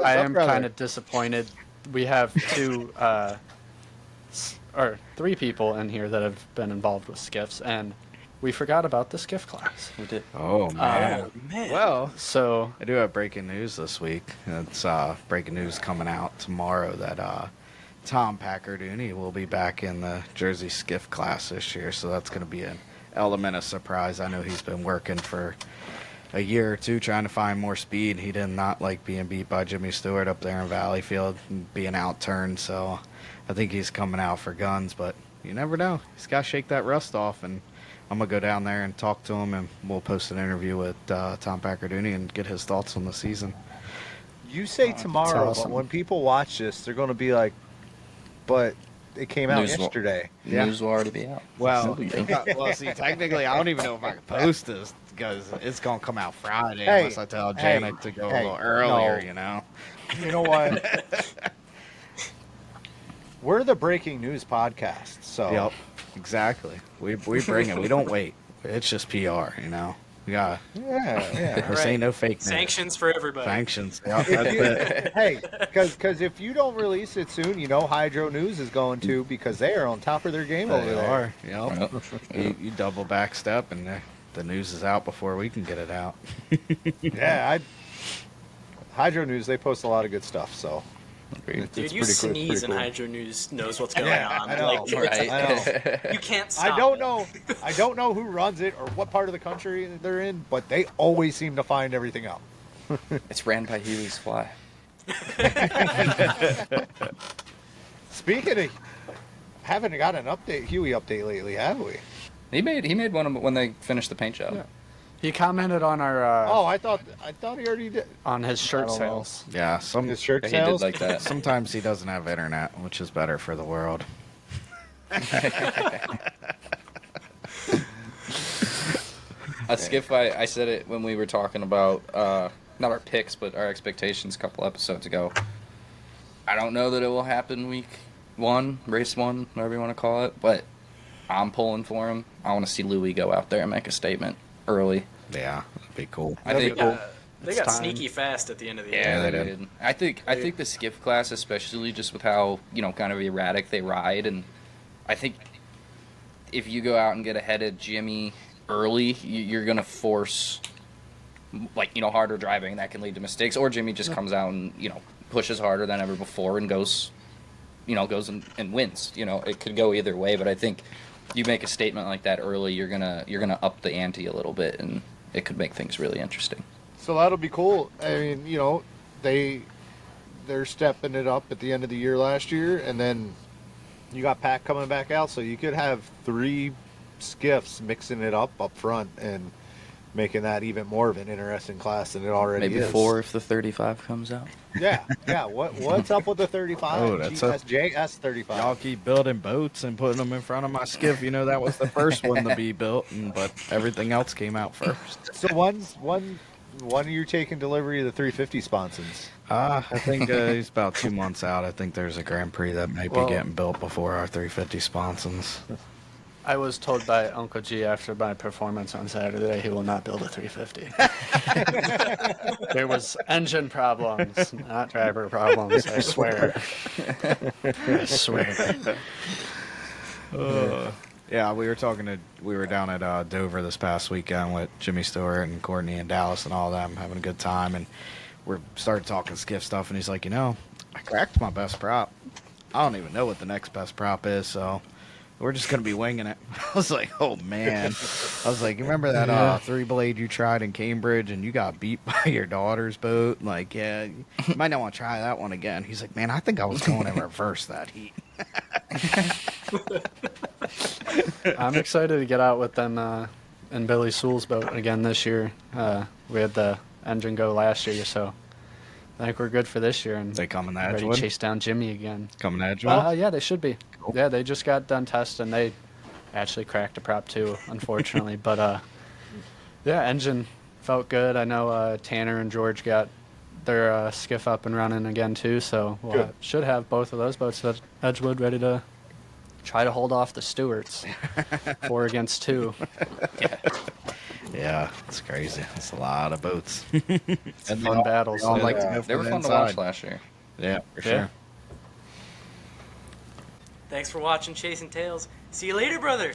I am brother? kind of disappointed. We have 3 people in here that have been involved with skiffs, and we forgot about the skiff class. We did. Oh, man. Oh, man. Well, So I do have breaking news this week. It's breaking news coming out tomorrow that Tom Packarduni will be back in the Jersey skiff class this year, so that's going to be an element of surprise. I know he's been working for a year or two trying to find more speed. He did not like being beat by Jimmy Stewart up there in Valleyfield and being outturned, so I think he's coming out for guns, but you never know. He's got to shake that rust off, and I'm going to go down there and talk to him, and we'll post an interview with Tom Packarduni and get his thoughts on the season. You say tomorrow, awesome. but when people watch this, they're going to be like, but it came out News will- yesterday. Yeah. News will already be out. Well, see, technically, I don't even know if I can post this because it's going to come out Friday Hey, unless I tell Janet to go a little earlier, you know? You know what? We're the breaking news podcast, so Yep, exactly. We bring it. We don't wait. It's just PR, you know? We got yeah. this ain't no fake news. Sanctions for everybody. Sanctions. Yep, that's it. Hey, because if you don't release it soon, you know Hydro News is going to, because they are on top of their game over They there. are. Yep. You double back step, and the news is out before we can get it out. Yeah, Hydro News, they post a lot of good stuff, so. Dude, It's you pretty cool, sneeze pretty and cool. Hydro News knows what's going Yeah, on. I know, Like, Right. I know. you can't stop I don't it. know. I don't know who runs it or what part of the country they're in, but they always seem to find everything out. It's ran by Huey's Fly. Speaking of, haven't got an Huey update lately, have we? He made one when they finished the paint job. Yeah. He commented on our Oh, I thought he already did. on his shirt I don't know. sales. Yeah, His shirt He did sales. like that. sometimes he doesn't have internet, which is better for the world. A skiff, I said it when we were talking about not our picks, but our expectations a couple episodes ago. I don't know that it will happen week 1, race 1, whatever you want to call it, but I'm pulling for him. I want to see Louis go out there and make a statement early. Yeah, that'd be cool. I think. They It's got time. sneaky fast at the end of the year. Yeah, they they did. did. I think the skiff class, especially just with how kind of erratic they ride, and I think if you go out and get ahead of Jimmy early, you're gonna force harder driving. That can lead to mistakes, or Jimmy just comes out and pushes harder than ever before and goes and wins. It could go either way, but I think you make a statement like that early, you're gonna up the ante a little bit, and it could make things really interesting. So that'll be cool. I mean, they're stepping it up at the end of the year last year, and then you got Pack coming back out, so you could have 3 skiffs mixing it up front and making that even more of an interesting class than it already Maybe is. 4 if the 35 comes out. Yeah. What's up with the 35? Oh, that's GSJS 35. Y'all keep building boats and putting them in front of my skiff. That was the first one to be built, but everything else came out first. So when are you taking delivery of the 350 sponsons? I think he's about 2 months out. I think there's a Grand Prix that might be Well- getting built before our 350 sponsons. I was told by Uncle G after my performance on Saturday he will not build a 350. There was engine problems, not driver problems. I swear. I swear. Yeah, we were down at Dover this past weekend with Jimmy Stewart and Courtney and Dallas and all them, having a good time, and we started talking skiff stuff, and he's like, I cracked my best prop. I don't even know what the next best prop is, so we're just going to be winging it. I was like, oh, man. I was like, you remember that 3-blade you tried in Cambridge and you got beat by your daughter's boat? Like, yeah, you might not want to try that one again. He's like, man, I think I was going in reverse that heat. I'm excited to get out with them in Billy Sewell's boat again this year. We had the engine go last year, so I think we're good for this year. And They coming to ready Edgewood? to chase down Jimmy again. Coming to Edgewood? Yeah, they should be. Cool. Yeah, they just got done testing. They actually cracked a prop too, unfortunately. But yeah, engine felt good. I know Tanner and George got their skiff up and running again too, so we'll should have both of those boats at Edgewood ready to try to hold off the Stewarts. 4 against 2. Yeah, it's crazy. It's a lot of boats. It's fun battles. They all like to go They were for the fun to watch inside. last year. Yeah, for Yeah. sure. Thanks for watching Chasin Tails. See you later, brother.